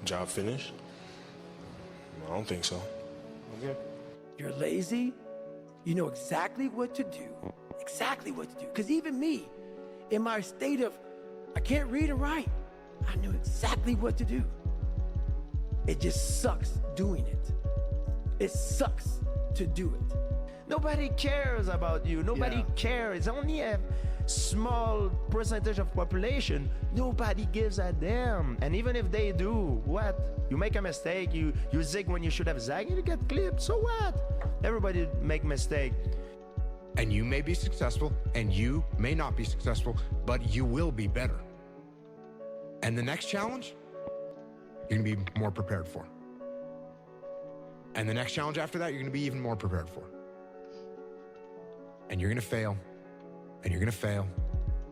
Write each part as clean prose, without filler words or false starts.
Job finished? I don't think so. Okay. You're lazy, you know exactly what to do. Exactly what to do. Because even me, in my state of, I can't read and write, I knew exactly what to do. It just sucks doing it. It sucks to do it. Nobody cares about you. Nobody cares. It's only a small percentage of population. Nobody gives a damn. And even if they do, what? You make a mistake, you zig when you should have zagged, you get clipped, so what? Everybody make mistake. And you may be successful, and you may not be successful, but you will be better. And the next challenge, you're gonna be more prepared for. And the next challenge after that, you're gonna be even more prepared for. And you're gonna fail, and you're gonna fail,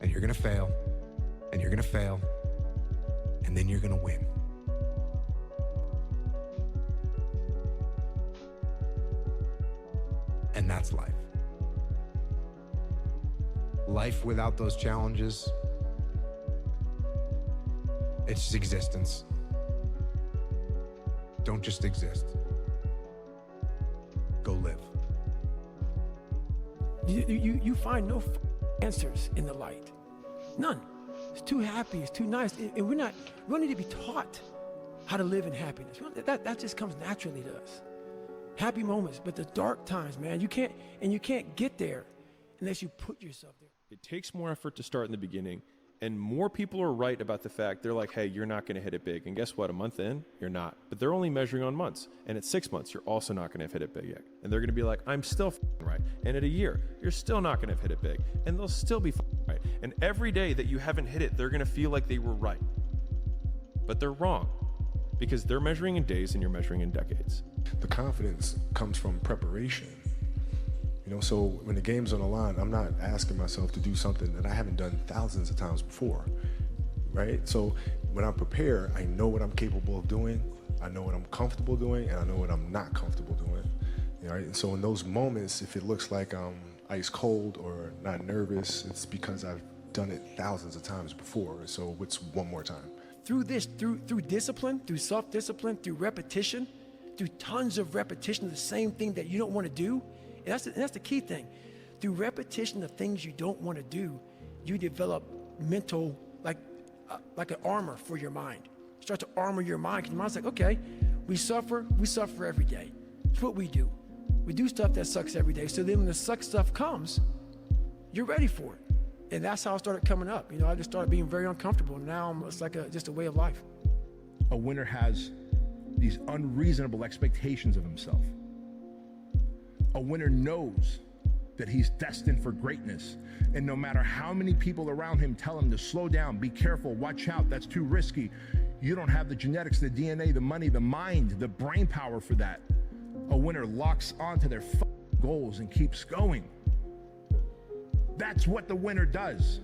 and you're gonna fail, and you're gonna fail, and then you're gonna win. And that's life. Life without those challenges, it's just existence. Don't just exist. Go live. You find no answers in the light. None. It's too happy, it's too nice. And we don't need to be taught how to live in happiness. That just comes naturally to us. Happy moments, but the dark times, man, you can't get there unless you put yourself there. It takes more effort to start in the beginning, and more people are right about the fact they're like, hey, you're not going to hit it big. And guess what? A month in, you're not. But they're only measuring on months. And at 6 months, you're also not going to have hit it big yet. And they're going to be like, I'm still right. And at a year, you're still not going to have hit it big. And they'll still be right. And every day that you haven't hit it, they're going to feel like they were right. But they're wrong, because they're measuring in days and you're measuring in decades. The confidence comes from preparation. You know, so when the game's on the line, I'm not asking myself to do something that I haven't done thousands of times before, right? So when I'm prepared, I know what I'm capable of doing, I know what I'm comfortable doing, and I know what I'm not comfortable doing, right? And so in those moments, if it looks like I'm ice cold or not nervous, it's because I've done it thousands of times before, so it's one more time. Through discipline, through self-discipline, through repetition, through tons of repetition of the same thing that you don't want to do. And that's the key thing. Through repetition of things you don't want to do, you develop mental, like an armor for your mind. You start to armor your mind, because your mind's like, okay, we suffer every day. It's what we do. We do stuff that sucks every day. So then when the suck stuff comes, you're ready for it. And that's how I started coming up. You know, I just started being very uncomfortable. And now it's like just a way of life. A winner has these unreasonable expectations of himself. A winner knows that he's destined for greatness. And no matter how many people around him tell him to slow down, be careful, watch out, that's too risky, you don't have the genetics, the DNA, the money, the mind, the brain power for that. A winner locks onto their goals and keeps going. That's what the winner does.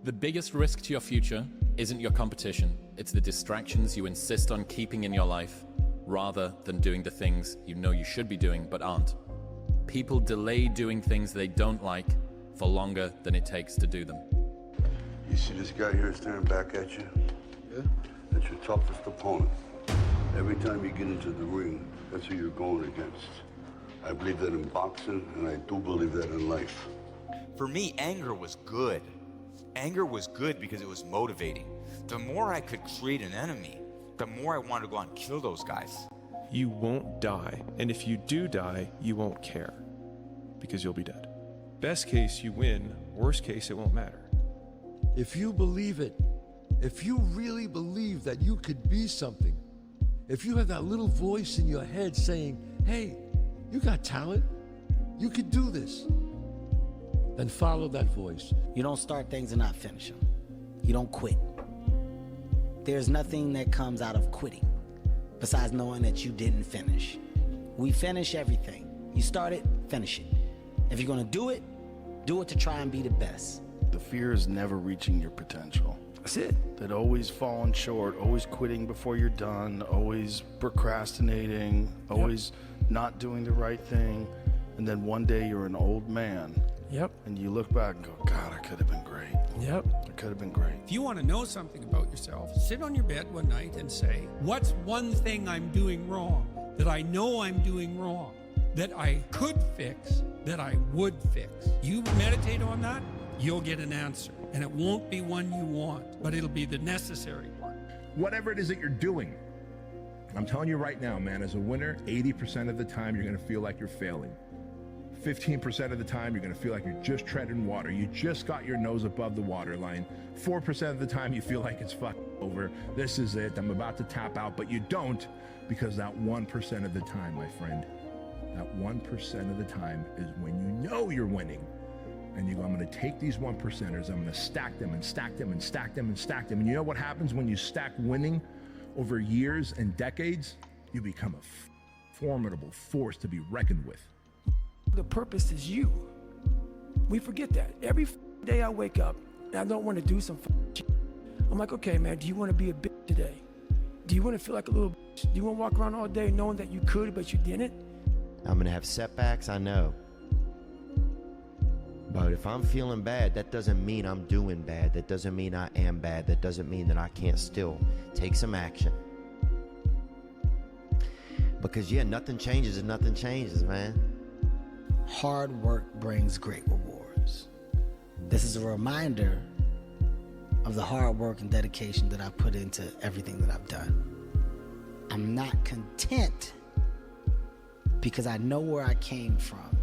The biggest risk to your future isn't your competition. It's the distractions you insist on keeping in your life, rather than doing the things you know you should be doing but aren't. People delay doing things they don't like for longer than it takes to do them. You see this guy here staring back at you? Yeah? That's your toughest opponent. Every time you get into the ring, that's who you're going against. I believe that in boxing, and I do believe that in life. For me, anger was good. Anger was good because it was motivating. The more I could create an enemy, the more I wanted to go out and kill those guys. You won't die, and if you do die, you won't care, because you'll be dead. Best case, you win. Worst case, it won't matter. If you believe it, if you really believe that you could be something, if you have that little voice in your head saying, hey, you got talent, you could do this, then follow that voice. You don't start things and not finish them. You don't quit. There's nothing that comes out of quitting besides knowing that you didn't finish. We finish everything. You start it, finish it. If you're gonna do it to try and be the best. The fear is never reaching your potential. That's it. That always falling short, always quitting before you're done, always procrastinating, always not doing the right thing. And then one day you're an old man. Yep. And you look back and go, God, I could have been great. Yep. It could have been great. If you want to know something about yourself, sit on your bed one night and say, what's one thing I'm doing wrong that I know I'm doing wrong, that I could fix, that I would fix? You meditate on that, you'll get an answer. And it won't be one you want, but it'll be the necessary one. Whatever it is that you're doing, I'm telling you right now, man, as a winner, 80% of the time you're going to feel like you're failing. 15% of the time you're going to feel like you're just treading water. You just got your nose above the waterline. 4% of the time you feel like it's fucking over. This is it. I'm about to tap out, but you don't, because that 1% of the time, my friend, that 1% of the time is when you know you're winning. And you go, I'm going to take these 1%ers, I'm going to stack them and stack them and stack them and stack them. And you know what happens when you stack winning over years and decades? You become a formidable force to be reckoned with. The purpose is you. We forget that. Every day I wake up and I don't want to do some shit. I'm like, okay, man, do you want to be a bitch today? Do you want to feel like a little bitch? Do you want to walk around all day knowing that you could, but you didn't? I'm going to have setbacks, I know. But if I'm feeling bad, that doesn't mean I'm doing bad. That doesn't mean I am bad. That doesn't mean that I can't still take some action. Because, yeah, nothing changes if nothing changes, man. Hard work brings great rewards. This is a reminder of the hard work and dedication that I put into everything that I've done. I'm not content because I know where I came from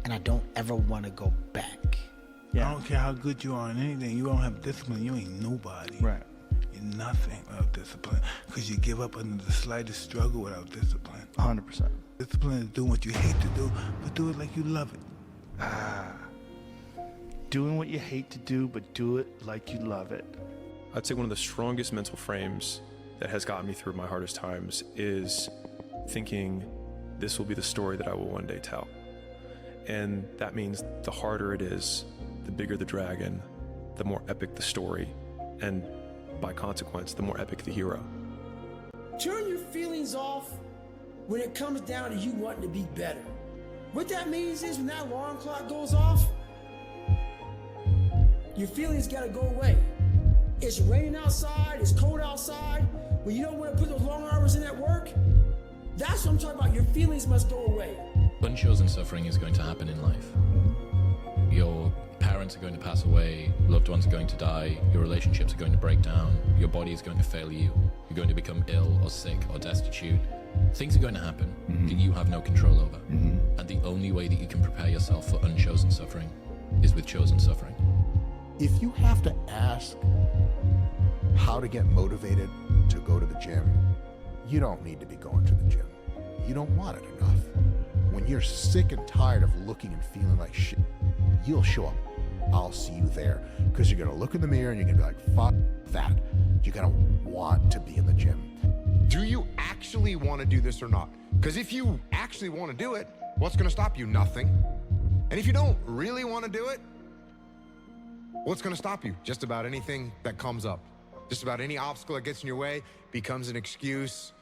and I don't ever want to go back. I don't care how good you are in anything. You don't have discipline, you ain't nobody. Right. You're nothing without discipline because you give up under the slightest struggle without discipline. 100%. Discipline is doing what you hate to do, but do it like you love it. Doing what you hate to do, but do it like you love it. I'd say one of the strongest mental frames that has gotten me through my hardest times is thinking this will be the story that I will one day tell. And that means the harder it is, the bigger the dragon, the more epic the story, and by consequence, the more epic the hero. Turn your feelings off when it comes down to you wanting to be better. What that means is when that alarm clock goes off, your feelings gotta go away. It's raining outside, it's cold outside, when you don't want to put those long hours in at work, that's what I'm talking about. Your feelings must go away. Unchosen suffering is going to happen in life. Your parents are going to pass away, loved ones are going to die, your relationships are going to break down, your body is going to fail you, you're going to become ill or sick or destitute. Things are going to happen that you have no control over. And the only way that you can prepare yourself for unchosen suffering is with chosen suffering. If you have to ask how to get motivated to go to the gym, you don't need to be going to the gym. You don't want it enough. When you're sick and tired of looking and feeling like shit, you'll show up. I'll see you there. Because you're going to look in the mirror and you're going to be like, fuck that. You're going to want to be in the gym. Do you actually want to do this or not? Because if you actually want to do it, what's going to stop you? Nothing. And if you don't really want to do it, what's going to stop you? Just about anything that comes up. Just about any obstacle that gets in your way becomes an excuse.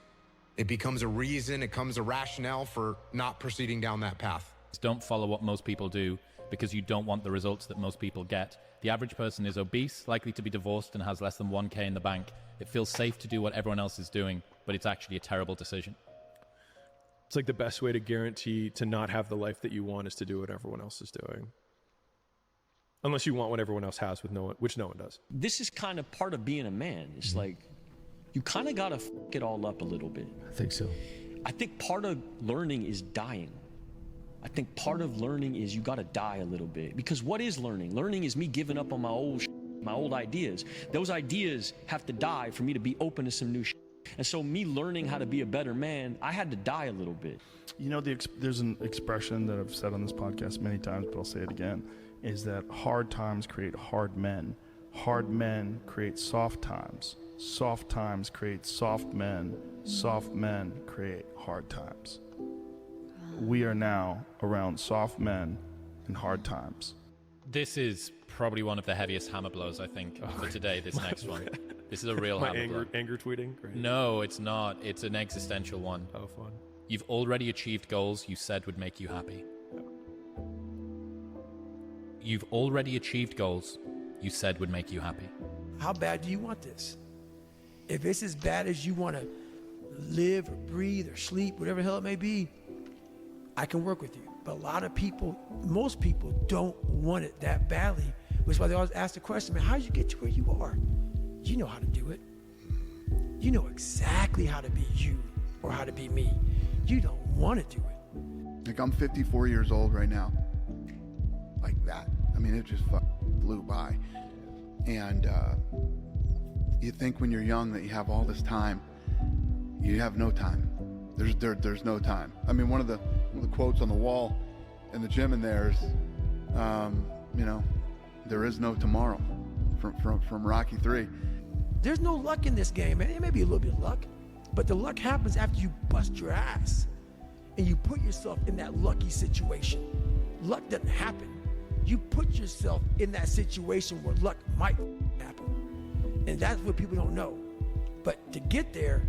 It becomes a reason. It becomes a rationale for not proceeding down that path. Don't follow what most people do because you don't want the results that most people get. The average person is obese, likely to be divorced, and has less than 1K in the bank. It feels safe to do what everyone else is doing, but it's actually a terrible decision. It's like the best way to guarantee to not have the life that you want is to do what everyone else is doing. Unless you want what everyone else has, which no one does. This is kind of part of being a man. It's like, you kind of got to f*** it all up a little bit. I think so. I think part of learning is dying. I think part of learning is you got to die a little bit. Because what is learning? Learning is me giving up on my old ideas. Those ideas have to die for me to be open to some new shit. And so me learning how to be a better man, I had to die a little bit. You know, there's an expression that I've said on this podcast many times, but I'll say it again, is that hard times create hard men. Hard men create soft times. Soft times create soft men. Soft men create hard times. We are now around soft men and hard times. This is probably one of the heaviest hammer blows, I think, for today, this next one. This is a real hammer blow. Anger tweeting? Great. No, it's not. It's an existential one. Oh, fun. You've already achieved goals you said would make you happy. You've already achieved goals you said would make you happy. How bad do you want this? If it's as bad as you want to live or breathe or sleep, whatever the hell it may be, I can work with you. But a lot of people, most people don't want it that badly, which is why they always ask the question, man, how did you get to where you are? You know how to do it. You know exactly how to be you or how to be me. You don't want to do it. Like, I'm 54 years old right now. Like that. I mean, it just flew by. And you think when you're young that you have all this time. You have no time. There's no time. I mean, one of the quotes on the wall in the gym in there is, there is no tomorrow, from Rocky 3. There's no luck in this game, man. It may be a little bit of luck, but the luck happens after you bust your ass and you put yourself in that lucky situation. Luck doesn't happen. You put yourself in that situation where luck might happen. And that's what people don't know. But to get there,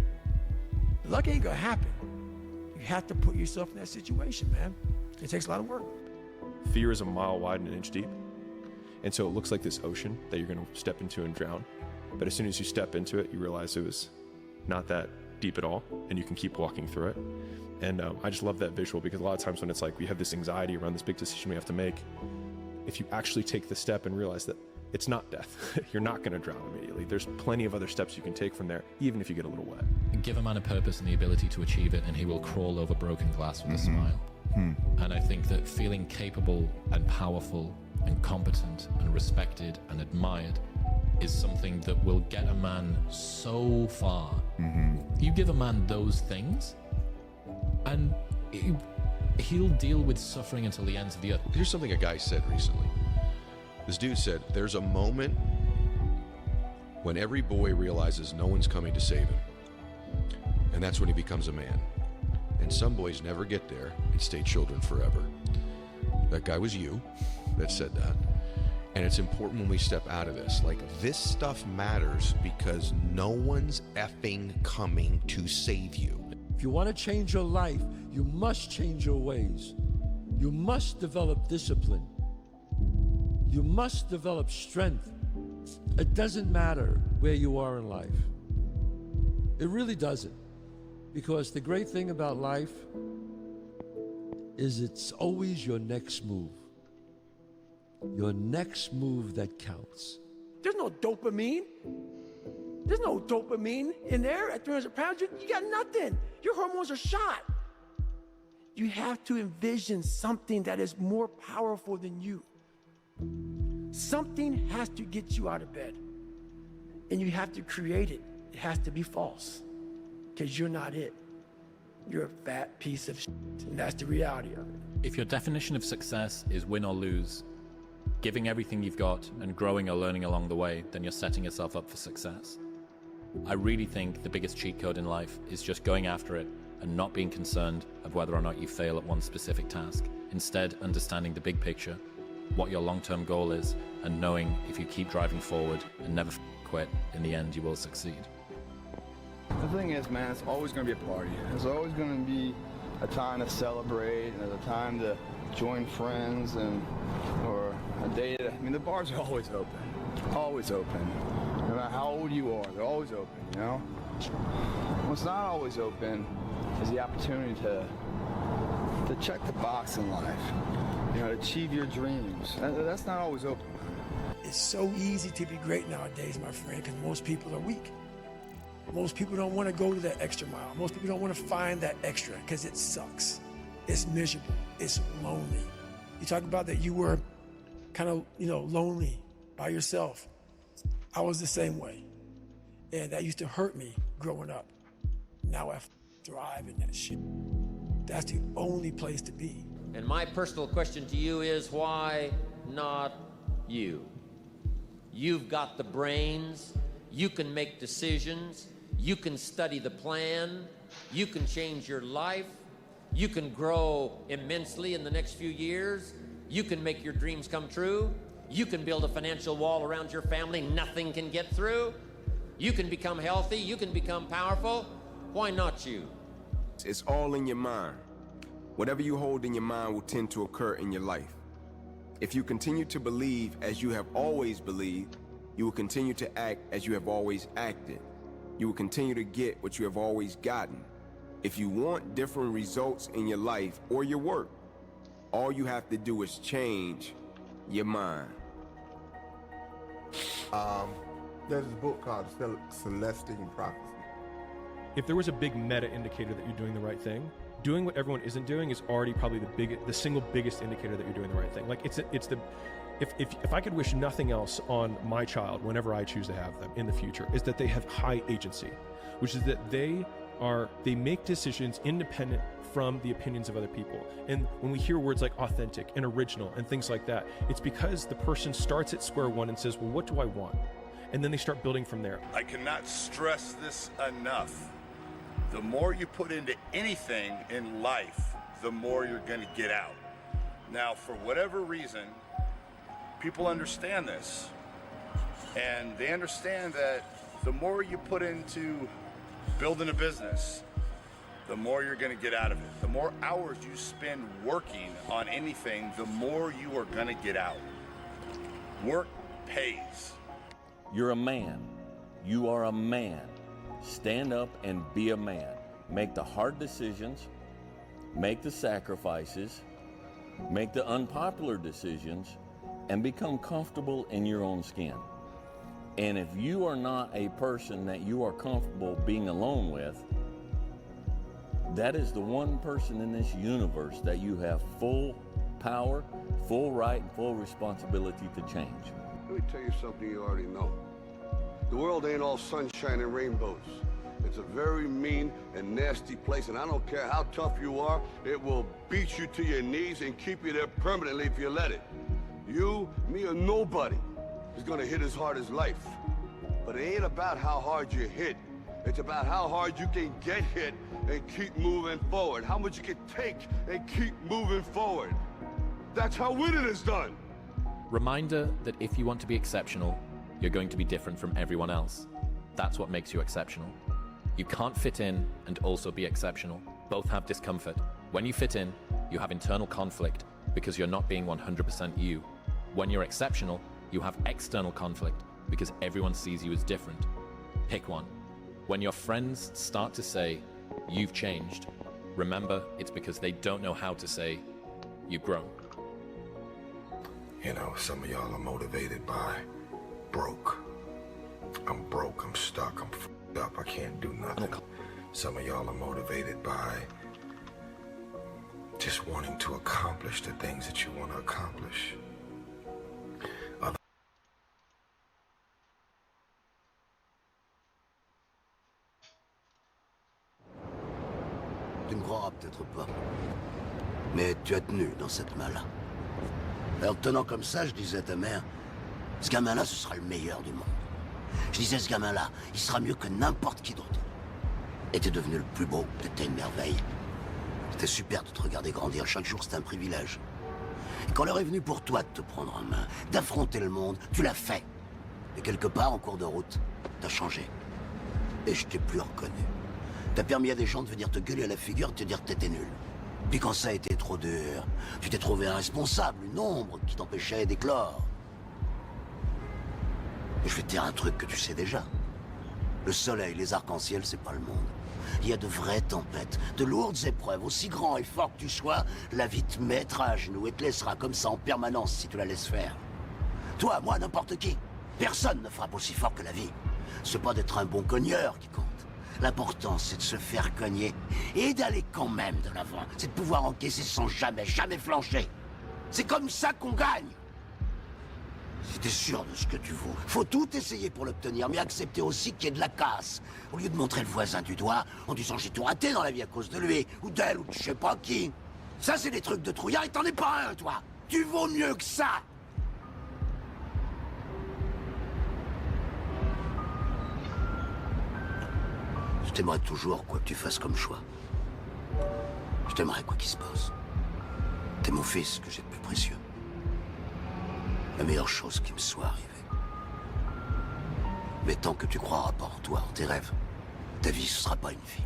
luck ain't gonna happen. You have to put yourself in that situation, man. It takes a lot of work. Fear is a mile wide and an inch deep. And so it looks like this ocean that you're going to step into and drown. But as soon as you step into it, you realize it was not that deep at all, and you can keep walking through it. And I just love that visual, because a lot of times when it's like we have this anxiety around this big decision we have to make, if you actually take the step and realize that it's not death, you're not going to drown immediately. There's plenty of other steps you can take from there, even if you get a little wet. Give a man a purpose and the ability to achieve it, and he will crawl over broken glass with a smile. And I think that feeling capable and powerful and competent and respected and admired is something that will get a man so far. You give a man those things, and he'll deal with suffering until the ends of the earth. Here's something a guy said recently. This dude said, there's a moment when every boy realizes no one's coming to save him. And that's when he becomes a man. And some boys never get there and stay children forever. That guy was you that said that. And it's important when we step out of this. Like, this stuff matters because no one's effing coming to save you. If you want to change your life, you must change your ways. You must develop discipline. You must develop strength. It doesn't matter where you are in life. It really doesn't. Because the great thing about life is it's always your next move. Your next move that counts. There's no dopamine. There's no dopamine in there at 300 pounds. You got nothing. Your hormones are shot. You have to envision something that is more powerful than you. Something has to get you out of bed. And you have to create it. It has to be false. Because you're not it. You're a fat piece of shit. And that's the reality of it. If your definition of success is win or lose, giving everything you've got and growing or learning along the way, then you're setting yourself up for success. I really think the biggest cheat code in life is just going after it and not being concerned of whether or not you fail at one specific task. Instead, understanding the big picture, what your long-term goal is, and knowing if you keep driving forward and never quit, in the end you will succeed. The thing is, man, it's always going to be a party. There's always going to be a time to celebrate and a time to join friends or a day to, I mean, the bars are always open. Always open. No matter how old you are, they're always open, you know? What's not always open is the opportunity to check the box in life, you know, to achieve your dreams. That's not always open. It's so easy to be great nowadays, my friend, because most people are weak. Most people don't want to go to that extra mile. Most people don't want to find that extra because it sucks. It's miserable. It's lonely. You talk about that you were kind of, lonely by yourself. I was the same way. And that used to hurt me growing up. Now I thrive in that shit. That's the only place to be. And my personal question to you is, why not you? You've got the brains. You can make decisions. You can study the plan. You can change your life. You can grow immensely in the next few years. You can make your dreams come true. You can build a financial wall around your family nothing can get through. You can become healthy. You can become powerful. Why not you? It's all in your mind. Whatever you hold in your mind will tend to occur in your life. If you continue to believe as you have always believed, you will continue to act as you have always acted. You will continue to get what you have always gotten. If you want different results in your life or your work, all you have to do is change your mind. There's a book called Celestine Prophecy. If there was a big meta indicator that you're doing the right thing, doing what everyone isn't doing is already probably the single biggest indicator that you're doing the right thing. Like if I could wish nothing else on my child whenever I choose to have them in the future, is that they have high agency, which is that they make decisions independent from the opinions of other people. And when we hear words like authentic and original and things like that, it's because the person starts at square one and says, well, what do I want? And then they start building from there. I cannot stress this enough. The more you put into anything in life, the more you're going to get out. Now, for whatever reason, people understand this. And they understand that the more you put into building a business, the more you're going to get out of it. The more hours you spend working on anything, the more you are going to get out. Work pays. You're a man. You are a man. Stand up and be a man. Make the hard decisions, make the sacrifices, make the unpopular decisions, and become comfortable in your own skin. And if you are not a person that you are comfortable being alone with, that is the one person in this universe that you have full power, full right, and full responsibility to change. Let me tell you something you already know. The world ain't all sunshine and rainbows. It's a very mean and nasty place, and I don't care how tough you are, it will beat you to your knees and keep you there permanently if you let it. You, me, or nobody is gonna hit as hard as life. But it ain't about how hard you hit. It's about how hard you can get hit and keep moving forward. How much you can take and keep moving forward. That's how winning is done. Reminder that if you want to be exceptional, you're going to be different from everyone else. That's what makes you exceptional. You can't fit in and also be exceptional. Both have discomfort. When you fit in, you have internal conflict because you're not being 100% you. When you're exceptional, you have external conflict because everyone sees you as different. Pick one. When your friends start to say, you've changed, remember it's because they don't know how to say, you've grown. You know, some of y'all are motivated by broke. I'm broke, I'm stuck, I'm f***ed up, I can't do nothing. Some of y'all are motivated by just wanting to accomplish the things that you want to accomplish. Tu me croiras peut-être pas, mais tu as tenu dans cette main-là. Alors tenant comme ça, je disais à ta mère, ce gamin-là, ce sera le meilleur du monde. Je disais, ce gamin-là, il sera mieux que n'importe qui d'autre. Et t'es devenu le plus beau, t'étais une merveille. C'était super de te regarder grandir, chaque jour c'était un privilège. Et quand l'heure est venue pour toi de te prendre en main, d'affronter le monde, tu l'as fait. Et quelque part, en cours de route, t'as changé. Et je t'ai plus reconnu. T'as permis à des gens de venir te gueuler à la figure et te dire que t'étais nul. Puis quand ça a été trop dur, tu t'es trouvé un responsable, une ombre qui t'empêchait d'éclore. Et je vais te dire un truc que tu sais déjà. Le soleil, les arcs-en-ciel, c'est pas le monde. Il y a de vraies tempêtes, de lourdes épreuves. Aussi grand et fort que tu sois, la vie te mettra à genoux et te laissera comme ça en permanence si tu la laisses faire. Toi, moi, n'importe qui. Personne ne frappe aussi fort que la vie. C'est pas d'être un bon cogneur qui compte. L'important, c'est de se faire cogner et d'aller quand même de l'avant. C'est de pouvoir encaisser sans jamais flancher. C'est comme ça qu'on gagne. Si t'es sûr de ce que tu vaux, faut tout essayer pour l'obtenir, mais accepter aussi qu'il y ait de la casse. Au lieu de montrer le voisin du doigt en disant j'ai tout raté dans la vie à cause de lui, ou d'elle, ou de je sais pas qui. Ça, c'est des trucs de trouillard et t'en es pas un, toi. Tu vaux mieux que ça. Je t'aimerais toujours, quoi que tu fasses comme choix. Je t'aimerais quoi qu'il se passe. T'es mon fils que j'ai de plus précieux. La meilleure chose qui me soit arrivée. Mais tant que tu croiras pas en toi, en tes rêves, ta vie, ce sera pas une vie.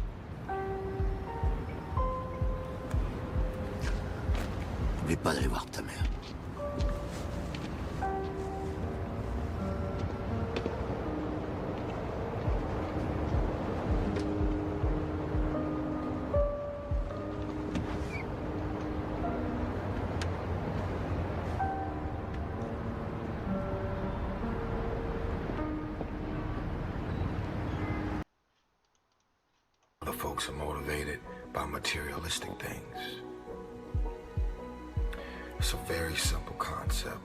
N'oublie pas d'aller voir ta mère. Other folks are motivated by materialistic things. It's a very simple concept.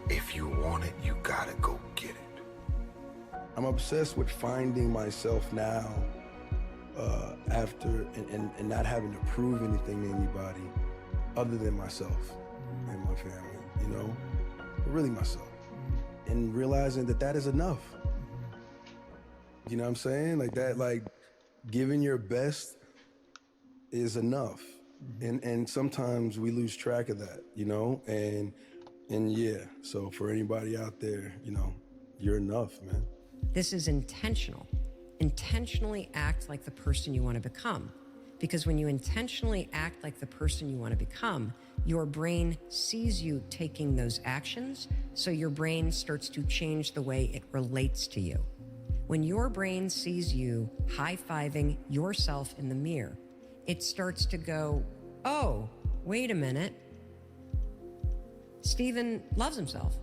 If you want it, you gotta go get it. I'm obsessed with finding myself now after and not having to prove anything to anybody other than myself and my family, you know? Really myself. And realizing that that is enough. You know what I'm saying? Like that, like giving your best is enough. And sometimes we lose track of that, you know? And yeah, so for anybody out there, you know, you're enough, man. This is intentional. Intentionally act like the person you want to become. Because when you intentionally act like the person you want to become, your brain sees you taking those actions, so your brain starts to change the way it relates to you. When your brain sees you high-fiving yourself in the mirror, it starts to go, oh, wait a minute. Steven loves himself.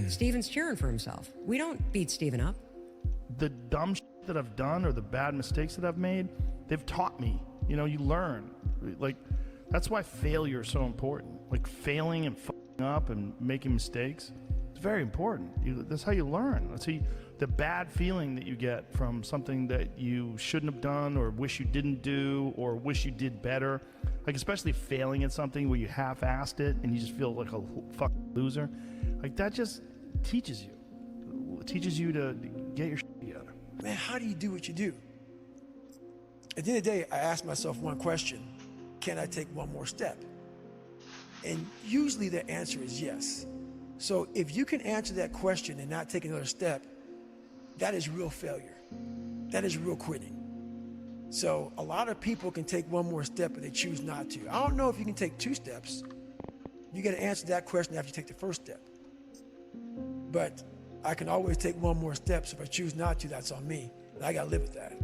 Steven's cheering for himself. We don't beat Steven up. The dumb shit that I've done or the bad mistakes that I've made, they've taught me. You know, you learn. Like, that's why failure is so important. Like, failing and fucking up and making mistakes, it's very important. That's how you learn. That's how the bad feeling that you get from something that you shouldn't have done or wish you didn't do or wish you did better. Like, especially failing at something where you half-assed it and you just feel like a fucking loser. Like, that just teaches you. It teaches you to get your shit together. Man, how do you do what you do? At the end of the day, I ask myself one question: can I take one more step? And usually the answer is yes. So if you can answer that question and not take another step, that is real failure. That is real quitting. So a lot of people can take one more step, but they choose not to. I don't know if you can take 2 steps. You got to answer that question after you take the first step. But I can always take one more step, so if I choose not to, that's on me. And I got to live with that.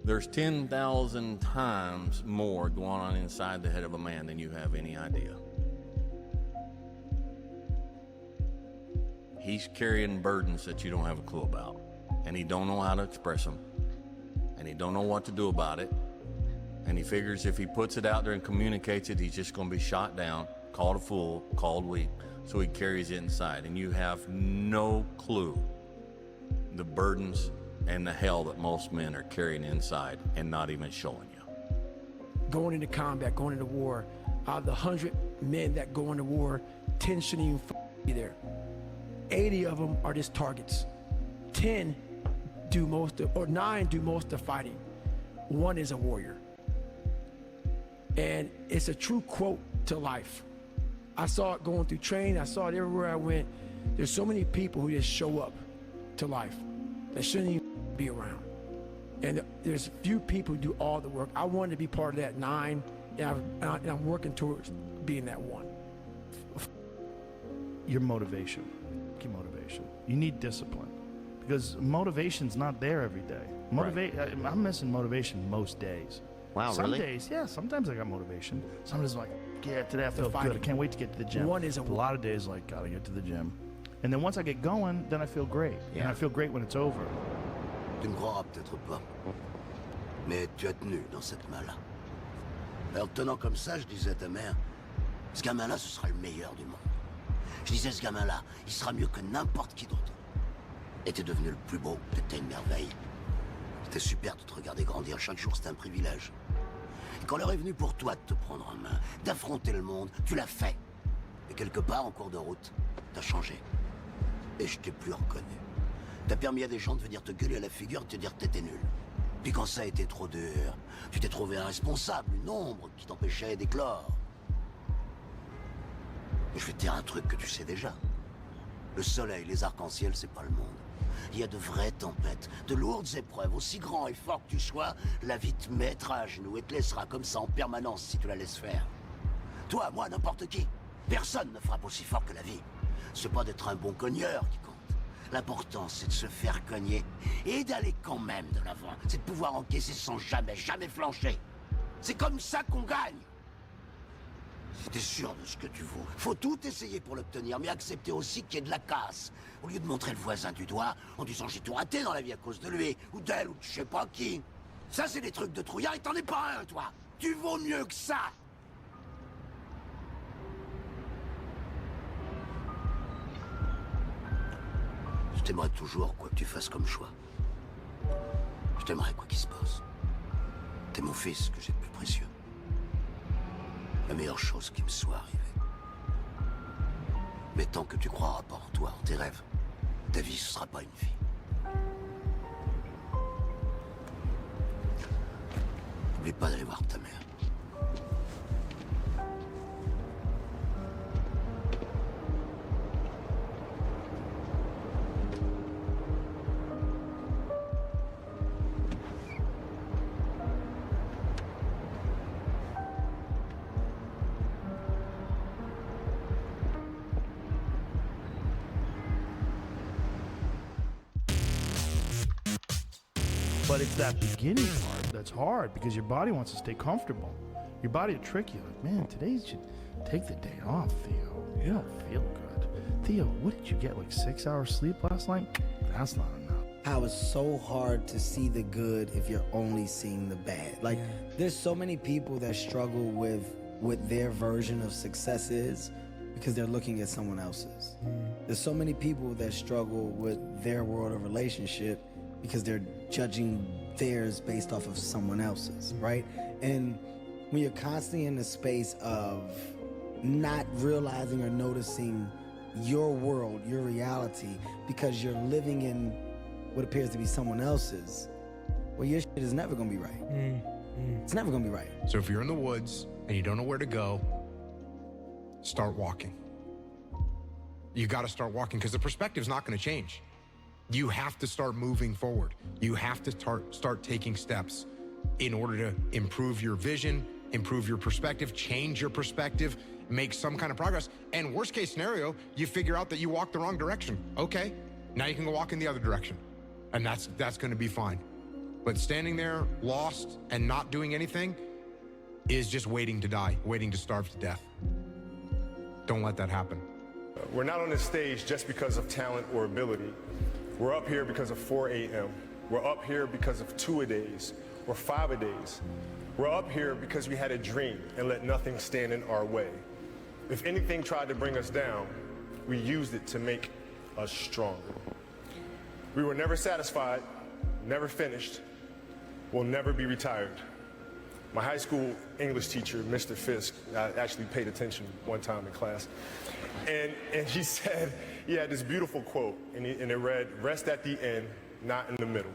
There's 10,000 times more going on inside the head of a man than you have any idea. He's carrying burdens that you don't have a clue about, and he don't know how to express them, and he don't know what to do about it, and he figures if he puts it out there and communicates it, he's just going to be shot down, called a fool, called weak, so he carries it inside, and you have no clue the burdens and the hell that most men are carrying inside and not even showing you. Going into combat, going into war, out of the 100 men that go into war, 10 shouldn't even be there. 80 of them are just targets. 10 do most of, or 9 do most of the fighting. 1 is a warrior. And it's a true quote to life. I saw it going through training. I saw it everywhere I went. There's so many people who just show up to life that shouldn't even be around. And there's few people who do all the work. I wanted to be part of that 9, and I'm working towards being that 1. Your motivation. Your motivation. You need discipline. Because motivation's not there every day. I'm missing motivation most days. Wow, Some really? days, yeah, sometimes I got motivation. Sometimes I'm like, yeah, today I feel good. I can't wait to get to the gym. 1 is a lot of days like, gotta get to the gym. And then once I get going, then I feel great. And I feel great when it's over. Tu ne croiras peut-être pas, mais tu as tenu dans cette main-là. Alors tenant comme ça, je disais à ta mère, ce gamin-là, ce sera le meilleur du monde. Je disais, ce gamin-là, il sera mieux que n'importe qui d'autre. Et t'es devenu le plus beau, t'étais une merveille. C'était super de te regarder grandir, chaque jour c'était un privilège. Et quand l'heure est venue pour toi de te prendre en main, d'affronter le monde, tu l'as fait. Et quelque part, en cours de route, t'as changé. Et je t'ai plus reconnu. T'as permis à des gens de venir te gueuler à la figure et te dire que t'étais nul. Puis quand ça a été trop dur, tu t'es trouvé un responsable, une ombre qui t'empêchait d'éclore. Mais je vais te dire un truc que tu sais déjà. Le soleil, les arcs-en-ciel, c'est pas le monde. Il y a de vraies tempêtes, de lourdes épreuves. Aussi grand et fort que tu sois, la vie te mettra à genoux et te laissera comme ça en permanence si tu la laisses faire. Toi, moi, n'importe qui. Personne ne frappe aussi fort que la vie. C'est pas d'être un bon cogneur qui compte. L'important, c'est de se faire cogner et d'aller quand même de l'avant. C'est de pouvoir encaisser sans jamais flancher. C'est comme ça qu'on gagne. Si t'es sûr de ce que tu vaux, faut tout essayer pour l'obtenir, mais accepter aussi qu'il y ait de la casse. Au lieu de montrer le voisin du doigt en disant j'ai tout raté dans la vie à cause de lui, ou d'elle, ou de je sais pas qui. Ça, c'est des trucs de trouillard et t'en es pas un, toi. Tu vaux mieux que ça. Je t'aimerais toujours, quoi que tu fasses comme choix. Je t'aimerais quoi qu'il se passe. T'es mon fils que j'ai de plus précieux. La meilleure chose qui me soit arrivée. Mais tant que tu croiras pas en toi, en tes rêves, ta vie, ce sera pas une vie. N'oublie pas d'aller voir ta mère. But it's that beginning part that's hard because your body wants to stay comfortable. Your body will trick you. Like, man, today you should take the day off, Theo. You don't feel good. Theo, what did you get, like 6 hours sleep last night? That's not enough. How it's so hard to see the good if you're only seeing the bad. Like, there's so many people that struggle with what their version of success is because they're looking at someone else's. There's so many people that struggle with their world of relationship because they're judging theirs based off of someone else's, right? And when you're constantly in the space of not realizing or noticing your world, your reality, because you're living in what appears to be someone else's, well, your shit is never gonna be right. It's never gonna be right. So if you're in the woods and you don't know where to go, start walking. You got to start walking because the perspective's not going to change. You have to start moving forward. You have to start taking steps in order to improve your vision, improve your perspective, change your perspective, make some kind of progress. And worst case scenario, you figure out that you walked the wrong direction. Okay, now you can go walk in the other direction. And that's going to be fine. But standing there lost and not doing anything is just waiting to die, waiting to starve to death. Don't let that happen. We're not on this stage just because of talent or ability. We're up here because of 4 a.m. We're up here because of 2-a-days or 5-a-days. We're up here because we had a dream and let nothing stand in our way. If anything tried to bring us down, we used it to make us stronger. We were never satisfied, never finished, will never be retired. My high school English teacher, Mr. Fisk, I actually paid attention one time in class, and he said, he had this beautiful quote, and it read, "Rest at the end, not in the middle."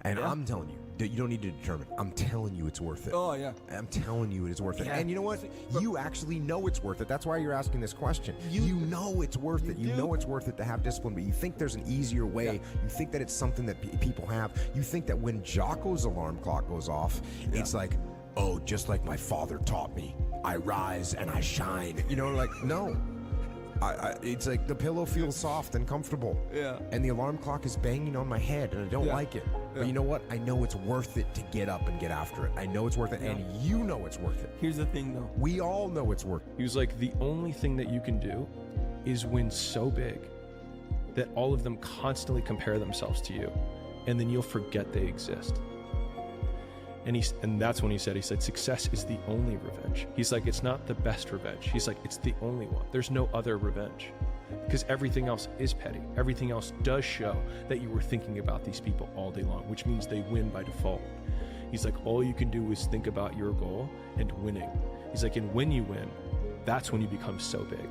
And I'm telling you, that you don't need to determine. I'm telling you it's worth it. Oh, yeah. I'm telling you it is worth it. Yeah. And you know what? You actually know it's worth it. That's why you're asking this question. You know it's worth it. You know it's worth it to have discipline, but you think there's an easier way. Yeah. You think that it's something that people have. You think that when Jocko's alarm clock goes off, it's like, oh, just like my father taught me, I rise and I shine. You know, like, no. It's like the pillow feels soft and comfortable. Yeah. And the alarm clock is banging on my head and I don't like it. But you know what? I know it's worth it to get up and get after it. I know it's worth it, and you know it's worth it. Here's the thing, though. We all know it's worth it. He was like, the only thing that you can do is win so big that all of them constantly compare themselves to you, and then you'll forget they exist. And that's when he said, success is the only revenge. He's like, it's not the best revenge. He's like, it's the only one. There's no other revenge. Because everything else is petty. Everything else does show that you were thinking about these people all day long, which means they win by default. He's like, all you can do is think about your goal and winning. He's like, and when you win, that's when you become so big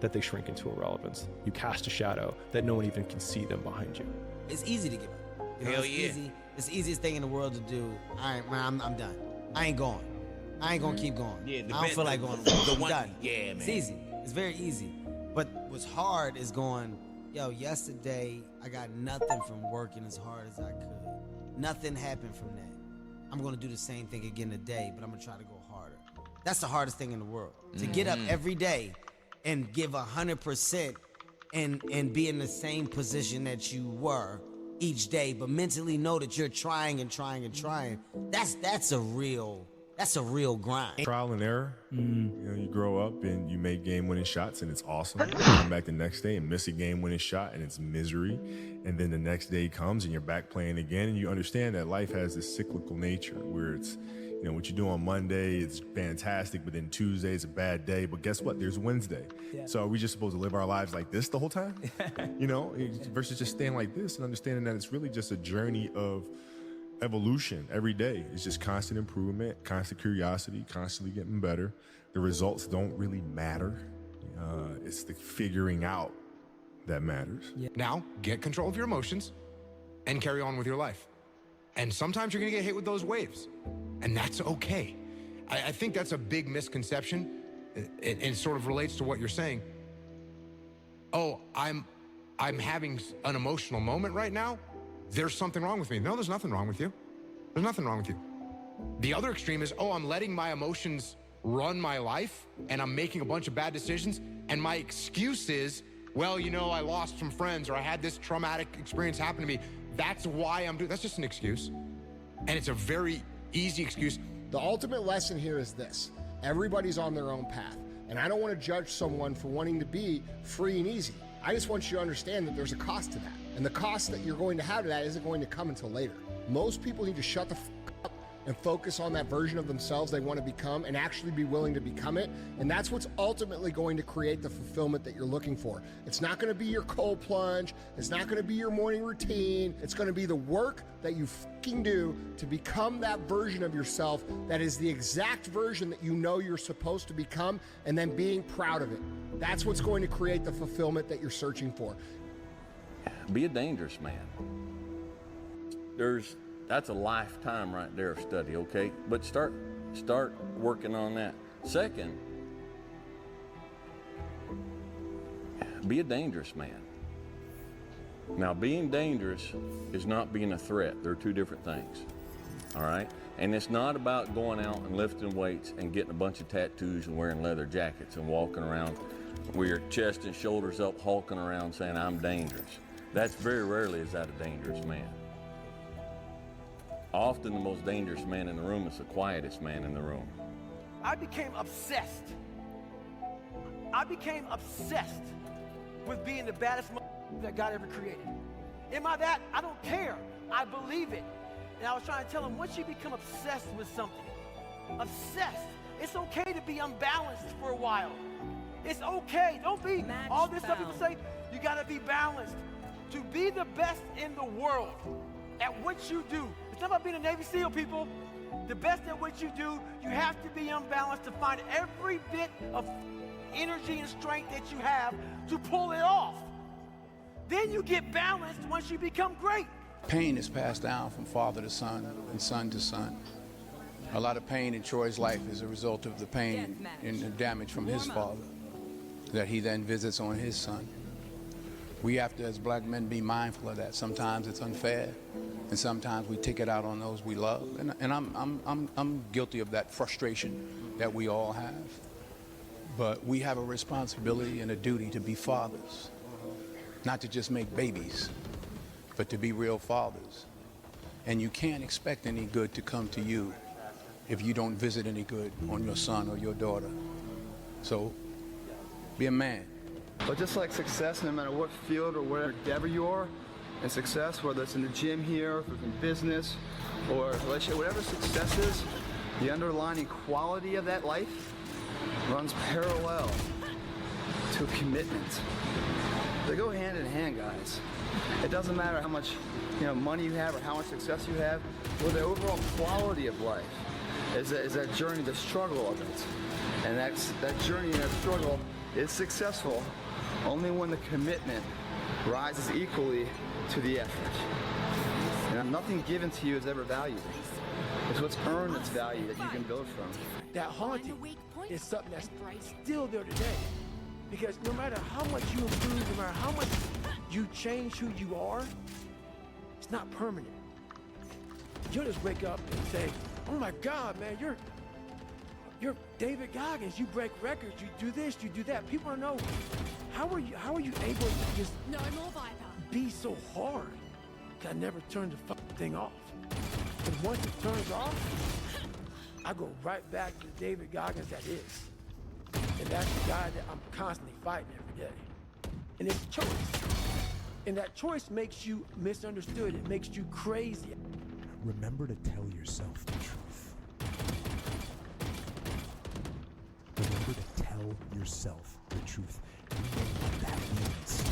that they shrink into irrelevance. You cast a shadow that no one even can see them behind you. It's easy to give up. Hell yeah. Easy. It's the easiest thing in the world to do. I'm done. I ain't going. I ain't gonna keep going. Yeah, I don't feel like going. I'm done. Yeah, man. It's easy. It's very easy. But what's hard is going, yo, yesterday I got nothing from working as hard as I could. Nothing happened from that. I'm gonna do the same thing again today, but I'm gonna try to go harder. That's the hardest thing in the world. To get up every day and give 100% and be in the same position that you were each day, but mentally know that you're trying and trying and trying. That's a real That's a real grind. Trial and error. You know, you grow up and you make game-winning shots, and it's awesome. You come back the next day and miss a game-winning shot, and it's misery. And then the next day comes, and you're back playing again, and you understand that life has this cyclical nature where it's, you know, what you do on Monday, it's fantastic, but then Tuesday is a bad day. But guess what? There's Wednesday. Yeah. So are we just supposed to live our lives like this the whole time? You know, versus just staying like this and understanding that it's really just a journey of evolution every day. It's just constant improvement, constant curiosity, constantly getting better. The results don't really matter. It's the figuring out that matters. Now, get control of your emotions and carry on with your life. And sometimes you're gonna get hit with those waves, and that's okay. I think that's a big misconception, and sort of relates to what you're saying. Oh, I'm having an emotional moment right now. There's something wrong with me. No, there's nothing wrong with you. There's nothing wrong with you. The other extreme is, oh, I'm letting my emotions run my life and I'm making a bunch of bad decisions. And my excuse is, well, you know, I lost some friends or I had this traumatic experience happen to me. That's why I'm doing, that's just an excuse. And it's a very easy excuse. The ultimate lesson here is this. Everybody's on their own path. And I don't want to judge someone for wanting to be free and easy. I just want you to understand that there's a cost to that. And the cost that you're going to have to that isn't going to come until later. Most people need to shut the f up and focus on that version of themselves they want to become and actually be willing to become it. And that's what's ultimately going to create the fulfillment that you're looking for. It's not going to be your cold plunge. It's not going to be your morning routine. It's going to be the work that you fucking do to become that version of yourself that is the exact version that you know you're supposed to become, and then being proud of it. That's what's going to create the fulfillment that you're searching for. Be a dangerous man. That's a lifetime right there of study, okay? But start working on that. Second, be a dangerous man. Now, being dangerous is not being a threat. They're two different things, all right? And it's not about going out and lifting weights and getting a bunch of tattoos and wearing leather jackets and walking around with your chest and shoulders up, hulking around saying, I'm dangerous. That's very rarely is that a dangerous man. Often the most dangerous man in the room is the quietest man in the room. I became obsessed. With being the baddest that God ever created. Am I that? I don't care. I believe it. And I was trying to tell him, once you become obsessed with something, it's okay to be unbalanced for a while. It's okay. Don't be all this stuff people say, you gotta be balanced. To be the best in the world at what you do. It's not about being a Navy SEAL, people. The best at what you do, you have to be unbalanced to find every bit of energy and strength that you have to pull it off. Then you get balanced once you become great. Pain is passed down from father to son and son to son. A lot of pain in Troy's life is a result of the pain and the damage from his father that he then visits on his son. We have to, as black men, be mindful of that. Sometimes it's unfair, and sometimes we take it out on those we love. And I'm guilty of that frustration that we all have. But we have a responsibility and a duty to be fathers, not to just make babies, but to be real fathers. And you can't expect any good to come to you if you don't visit any good on your son or your daughter. So be a man. But just like success, no matter what field or whatever endeavor you are, and success, whether it's in the gym here, if it's in business, or relationship, whatever success is, the underlying quality of that life runs parallel to commitment. They go hand in hand, guys. It doesn't matter how much money you have or how much success you have, well, the overall quality of life is that journey, the struggle of it. And that journey and that struggle is successful only when the commitment rises equally to the effort. And nothing given to you is ever valuable. It's what's earned its value that you can build from. That haunting is something that's still there today. Because no matter how much you improve, no matter how much you change who you are, it's not permanent. You'll just wake up and say, oh my God, man, you're David Goggins. You break records, you do this, you do that. People don't know, how are you able to just be so hard? I never turned the fucking thing off. And once it turns off, I go right back to the David Goggins that is. And that's the guy that I'm constantly fighting every day. And it's a choice. And that choice makes you misunderstood. It makes you crazy. Remember to tell yourself the truth. Remember to tell yourself the truth. You know what that means.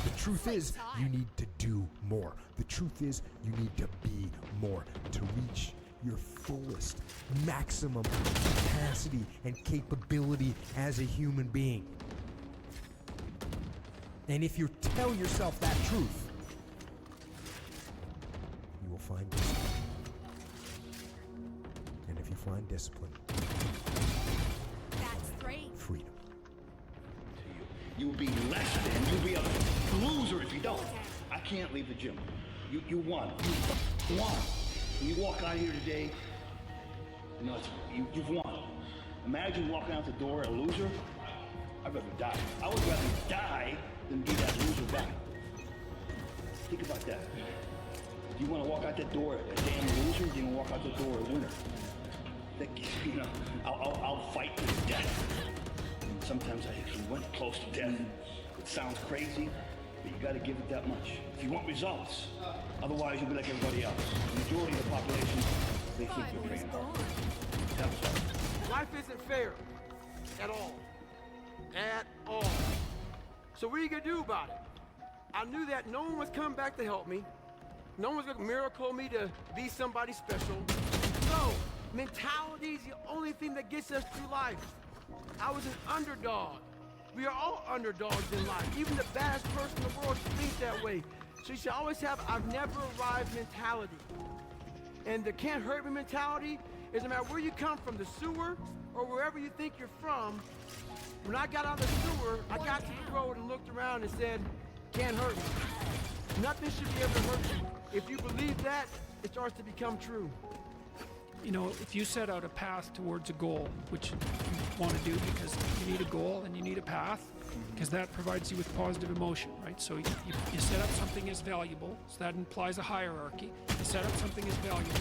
The truth is, you need to do more. The truth is, you need to be more to reach your fullest, maximum capacity and capability as a human being. And if you tell yourself that truth, you will find discipline. And if you find discipline, that's great. Freedom. You will be less than, you'll be a loser if you don't. I can't leave the gym. You won. You won. When you walk out of here today, you know, you've won. Imagine walking out the door a loser. I'd rather die. I would rather die than be that loser back. Think about that. Do you want to walk out that door a damn loser? Do you want to walk out the door a winner? You know, I'll fight to the death. And sometimes I went close to death. It sounds crazy, but you got to give it that much. If you want results, otherwise you'll be like everybody else. The majority of the population, they think you're praying hard. Life isn't fair at all. At all. So what are you gonna do about it? I knew that no one was coming back to help me. No one was gonna miracle me to be somebody special. So, mentality is the only thing that gets us through life. I was an underdog. We are all underdogs in life. Even the baddest person in the world should think that way. So you should always have I've never arrived mentality. And the can't hurt me mentality is no matter where you come from, the sewer or wherever you think you're from. When I got out of the sewer, I got to the road and looked around and said, can't hurt me. Nothing should be able to hurt you. If you believe that, it starts to become true. You know, if you set out a path towards a goal, which you want to do because you need a goal and you need a path, because that provides you with positive emotion, right? So you set up something as valuable, so that implies a hierarchy. You set up something as valuable.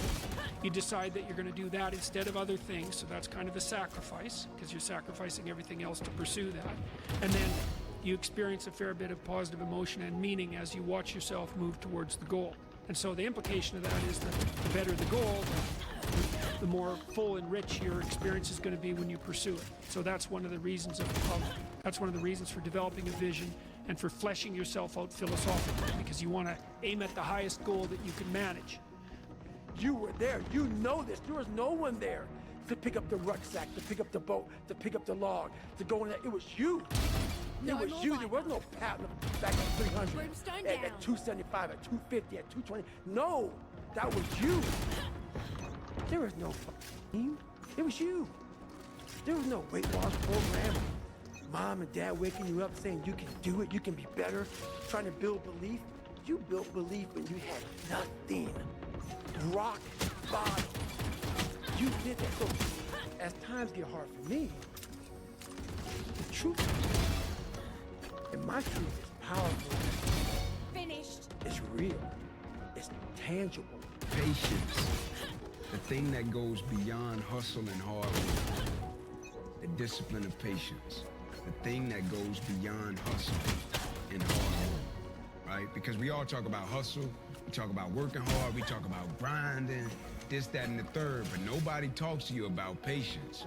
You decide that you're going to do that instead of other things, so that's kind of a sacrifice, because you're sacrificing everything else to pursue that. And then you experience a fair bit of positive emotion and meaning as you watch yourself move towards the goal. And so the implication of that is that the better the goal, the more full and rich your experience is going to be when you pursue it. So that's one of the reasons that's one of the reasons for developing a vision and for fleshing yourself out philosophically, because you want to aim at the highest goal that you can manage. You were there. You know this. There was no one there to pick up the rucksack, to pick up the boat, to pick up the log, to go in there. It was you. It was you. There was no pattern back at 300, at 275, at 250, at 220. No, that was you. There was no team. It was you. There was no weight loss program. Mom and dad waking you up saying you can do it, you can be better, trying to build belief. You built belief when you had nothing. Rock bottom. You did that. So as times get hard for me, the truth is, and my truth is powerful. Finished. It's real. It's tangible. Patience. The thing that goes beyond hustle and hard work. The discipline of patience. The thing that goes beyond hustle and hard work. Right? Because we all talk about hustle, we talk about working hard, we talk about grinding, this, that, and the third, but nobody talks to you about patience.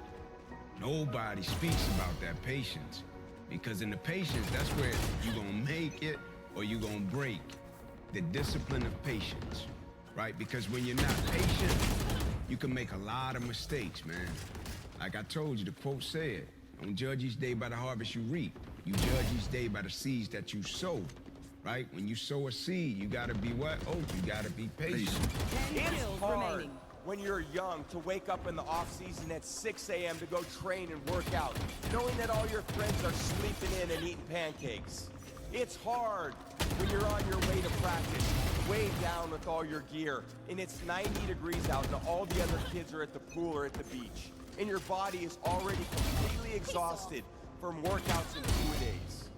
Nobody speaks about that patience. Because in the patience, that's where you're gonna make it or you're gonna break. The discipline of patience, right? Because when you're not patient, you can make a lot of mistakes, man. Like I told you, the quote said, don't judge each day by the harvest you reap. You judge each day by the seeds that you sow, right? When you sow a seed, you gotta be what? Oh, you gotta be patient. It's hard when you're young to wake up in the off-season at 6 a.m. to go train and work out, knowing that all your friends are sleeping in and eating pancakes. It's hard when you're on your way to practice, weighed down with all your gear, and it's 90 degrees out and all the other kids are at the pool or at the beach, and your body is already completely exhausted from workouts in 2 days.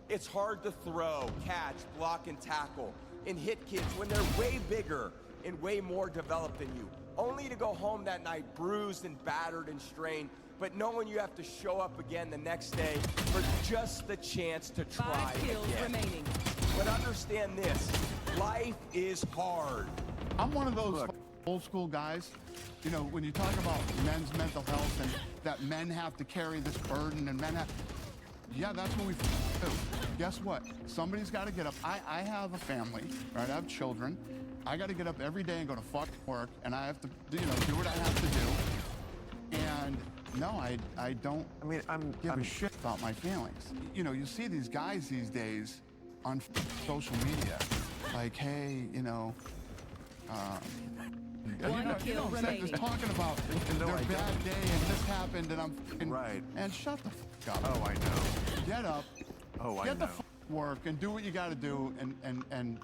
It's hard to throw, catch, block, and tackle, and hit kids when they're way bigger and way more developed than you, only to go home that night bruised and battered and strained, but knowing you have to show up again the next day for just the chance to try 5 kills again. remaining. But understand this, life is hard. I'm one of those old school guys. You know, when you talk about men's mental health and that men have to carry this burden and men have... Yeah, that's what we do. Guess what? Somebody's got to get up. I have a family, right? I have children. I got to get up every day and go to work, and I have to, do what I have to do. And no, I don't give a shit about my feelings. You know, you see these guys these days on social media, like, hey, just talking about their bad day and this happened and I'm right. And shut the fuck up. Oh, I know. Get up. Oh, I know. Get the fuck work and do what you got to do and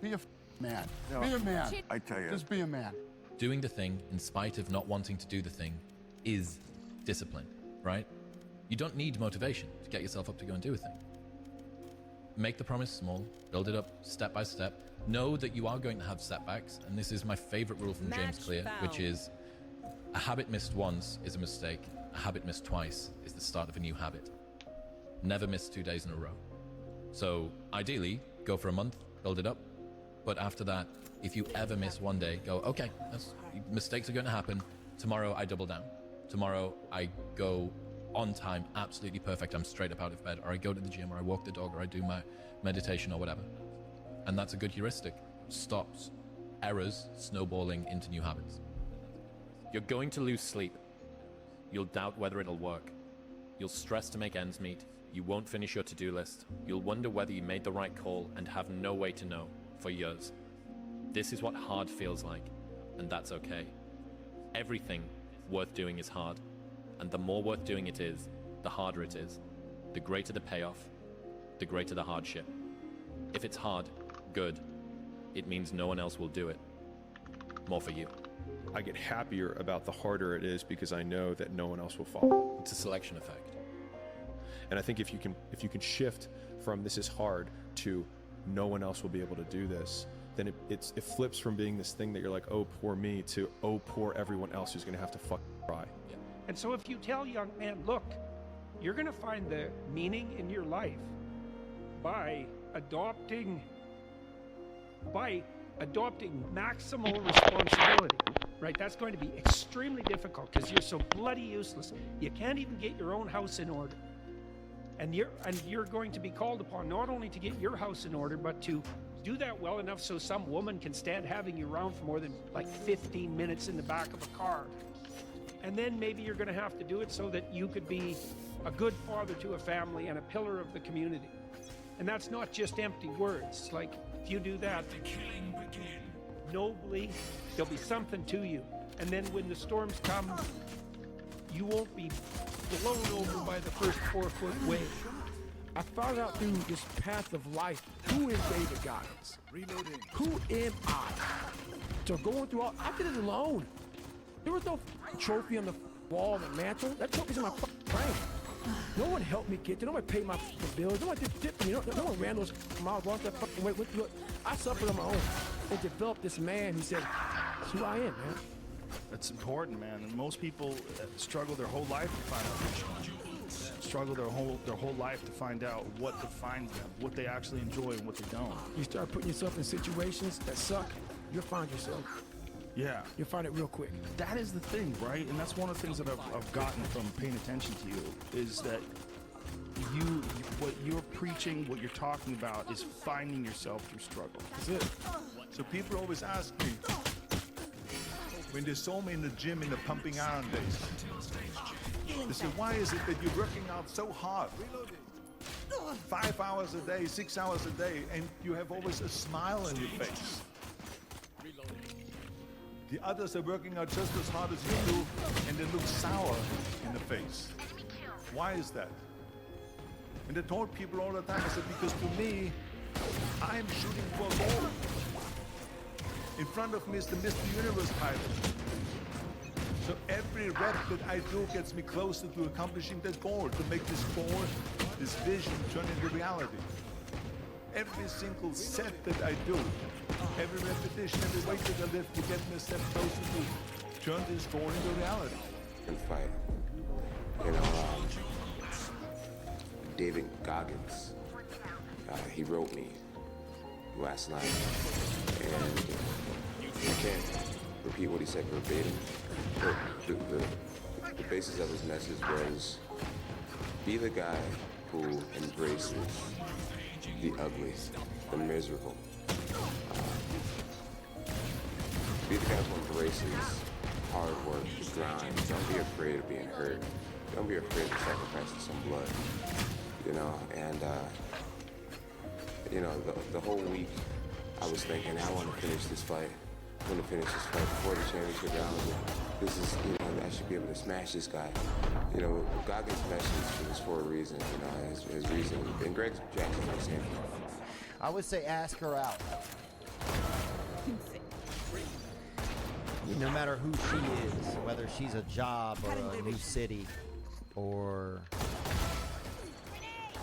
be a man. No. Be a man. I tell you. Just be a man. Doing the thing in spite of not wanting to do the thing is discipline, right? You don't need motivation to get yourself up to go and do a thing. Make the promise small, build it up step by step. Know that you are going to have setbacks, and this is my favorite rule from James Clear, which is a habit missed once is a mistake. A habit missed twice is the start of a new habit. Never miss 2 days in a row. So ideally, go for a month, build it up. But after that, if you ever miss one day, go, okay, mistakes are going to happen. Tomorrow I double down. Tomorrow I go on time, absolutely perfect. I'm straight up out of bed, or I go to the gym, or I walk the dog, or I do my meditation or whatever. And that's a good heuristic. Stops errors snowballing into new habits. You're going to lose sleep. You'll doubt whether it'll work. You'll stress to make ends meet. You won't finish your to-do list. You'll wonder whether you made the right call and have no way to know for years. This is what hard feels like, and that's okay. Everything worth doing is hard, and the more worth doing it is, the harder it is. The greater the payoff, the greater the hardship. If it's hard, good. It means no one else will do it. More for you. I get happier about the harder it is because I know that no one else will follow. It's a selection effect. And I think if you can shift from this is hard to no one else will be able to do this, then it flips from being this thing that you're like, oh, poor me, to oh, poor everyone else who's going to have to try. Yeah. And so if you tell young men, look, you're going to find the meaning in your life by adopting maximal responsibility, right? That's going to be extremely difficult because you're so bloody useless. You can't even get your own house in order. And you're going to be called upon not only to get your house in order, but to do that well enough so some woman can stand having you around for more than like 15 minutes in the back of a car. And then maybe you're going to have to do it so that you could be a good father to a family and a pillar of the community. And that's not just empty words. Like, if you do that, the killing begin. Nobly, there'll be something to you. And then when the storms come, you won't be blown over by the first 4-foot wave. I found out through this path of life, who is David Goggins? Reloading. Who am I? So going through all, I did it alone. There was no trophy on the wall on the mantle. That trophy's in my brain. No one helped me get there. No one paid my bills. No one did me. No one ran those miles off that fucking way. I suffered on my own and developed this man who said, that's who I am, man. That's important, man. And most people struggle their whole life to find out which struggle their whole life to find out what defines them, what they actually enjoy and what they don't. You start putting yourself in situations that suck, you'll find yourself. Yeah. You'll find it real quick. That is the thing, right? And that's one of the things that I've gotten from paying attention to you is that what you're preaching, what you're talking about is finding yourself through struggle. That's it. So people always ask me, when they saw me in the gym in the pumping iron days, they say, why is it that you're working out so hard? 5 hours a day, 6 hours a day, and you have always a smile on your face. The others are working out just as hard as you do, and they look sour in the face. Why is that? And I told people all the time, I said, because to me, I'm shooting for a goal. In front of me is the Mr. Universe title. So every rep that I do gets me closer to accomplishing that goal, to make this goal, this vision, turn into reality. Every single set that I do, every repetition, every weight that I lift to get me a step closer to turn this goal into reality. And fight. You know, David Goggins, he wrote me last night, and I can't repeat what he said verbatim, but the basis of his message was, be the guy who embraces the ugly, the miserable. Be the guy who embraces hard work, the grind. Don't be afraid of being hurt. Don't be afraid of sacrificing some blood. You know, and you know, the whole week I was thinking, I want to finish this fight. I want to finish this fight before the championship round. This is, you know, I should be able to smash this guy. You know, Goggins' message was for a reason, you know, his reason. And Greg Jackson was saying, I would say ask her out. No matter who she is, whether she's a job or a new city or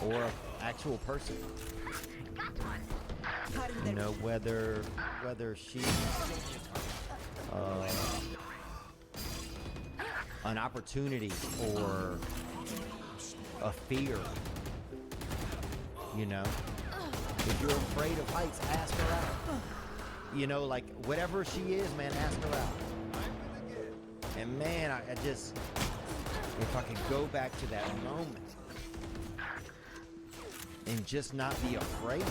an actual person. You know, whether she's an opportunity or a fear. You know, if you're afraid of heights, ask her out. You know, like whatever she is, man, ask her out. And man, I just, if I could go back to that moment and just not be afraid,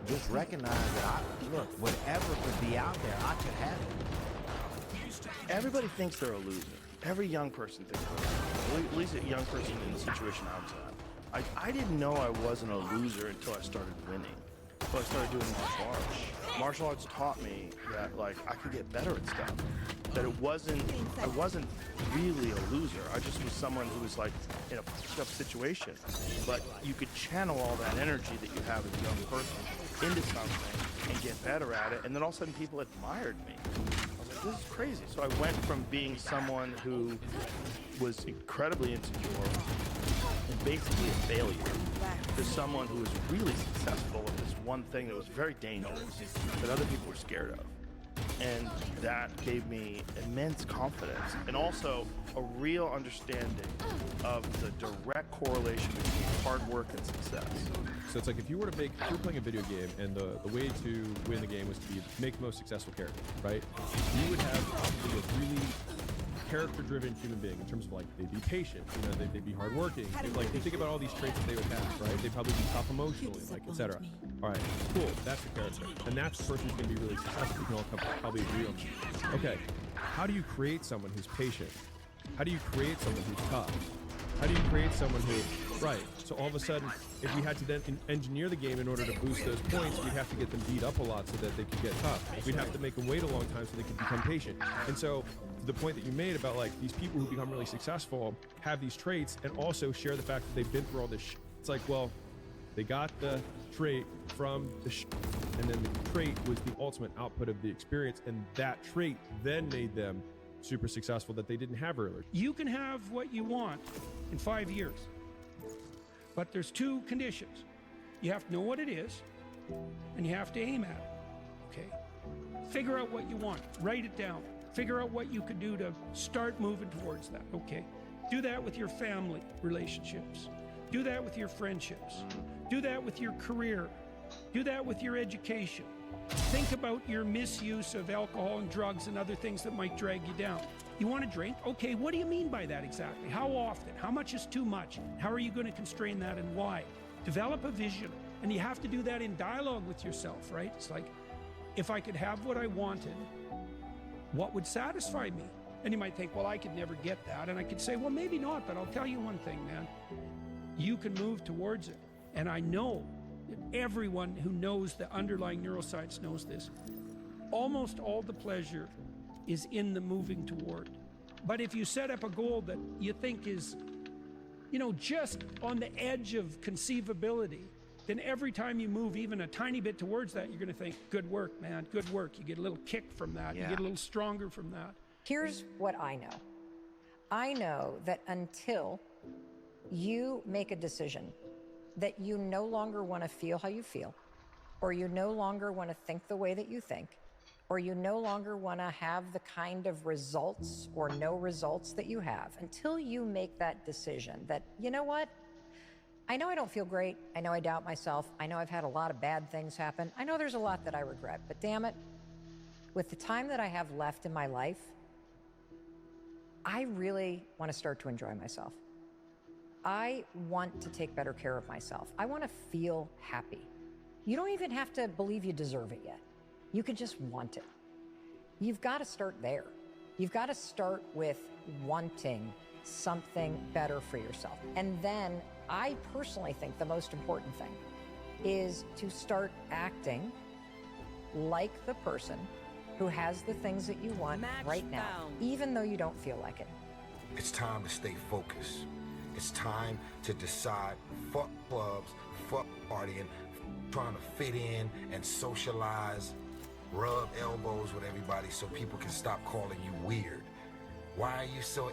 just recognize that look, whatever could be out there, I could have it. Everybody thinks they're a loser. Every young person thinks they're a loser. At least a young person in the situation I was in. I didn't know I wasn't a loser until I started winning. Until I started doing martial arts. Martial arts taught me that, like, I could get better at stuff. That I wasn't really a loser. I just was someone who was like in a fucked up situation. But you could channel all that energy that you have as a young person into something and get better at it. And then all of a sudden people admired me. I was like, this is crazy. So I went from being someone who was incredibly insecure and basically a failure to someone who was really successful at this one thing that was very dangerous that other people were scared of. And that gave me immense confidence and also a real understanding of the direct correlation between hard work and success. So it's like if you were playing a video game and the way to win the game was to make the most successful character, right? You would have probably a really character-driven human being in terms of like they'd be patient, you know, they'd be hardworking. Like you think about all these traits that they would have, right? They'd probably be tough emotionally, like etc. All right, cool. That's the character, and that's the person who's going to be really successful. We can all probably agree on that. Okay, how do you create someone who's patient? How do you create someone who's tough? How do you create someone who, right? So all of a sudden, if we had to then engineer the game in order to boost those points, we'd have to get them beat up a lot so that they could get tough. We'd have to make them wait a long time so they could become patient. And so the point that you made about like these people who become really successful have these traits and also share the fact that they've been through all this It's like, well, they got the trait from the and then the trait was the ultimate output of the experience, and that trait then made them super successful that they didn't have earlier. You can have what you want in 5 years, but there's two conditions. You have to know what it is, and you have to aim at it, okay? Figure out what you want, write it down, figure out what you could do to start moving towards that, okay? Do that with your family relationships. Do that with your friendships. Do that with your career. Do that with your education. Think about your misuse of alcohol and drugs and other things that might drag you down. You want to drink? Okay, what do you mean by that exactly? How often? How much is too much? How are you going to constrain that and why? Develop a vision. And you have to do that in dialogue with yourself, right? It's like, if I could have what I wanted, what would satisfy me? And you might think, well, I could never get that. And I could say, well, maybe not, but I'll tell you one thing, man. You can move towards it. And I know that everyone who knows the underlying neuroscience knows this. Almost all the pleasure is in the moving toward. But if you set up a goal that you think is, you know, just on the edge of conceivability, then every time you move even a tiny bit towards that, you're going to think, good work, man, good work. You get a little kick from that. You get a little stronger from that. Here's what I know. I know that until you make a decision that you no longer want to feel how you feel, or you no longer want to think the way that you think, or you no longer want to have the kind of results or no results that you have, until you make that decision that, you know what? I know I don't feel great. I know I doubt myself. I know I've had a lot of bad things happen. I know there's a lot that I regret, but damn it, with the time that I have left in my life, I really want to start to enjoy myself. I want to take better care of myself. I want to feel happy. You don't even have to believe you deserve it yet. You can just want it. You've got to start there. You've got to start with wanting something better for yourself. And then I personally think the most important thing is to start acting like the person who has the things that you want right now, even though you don't feel like it. It's time to stay focused. It's time to decide, fuck clubs, fuck partying, trying to fit in and socialize, rub elbows with everybody so people can stop calling you weird. Why are you so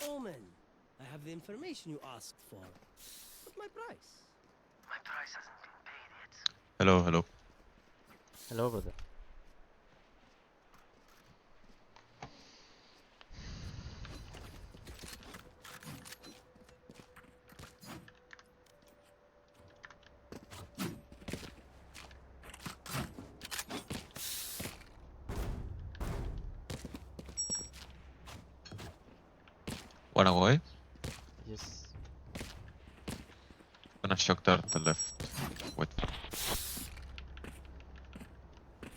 Omen, I have the information you asked for. What's my price? My price hasn't been paid yet. Hello, hello. Hello, brother. Wanna go away? Yes. Gonna shock there at the left. Wait.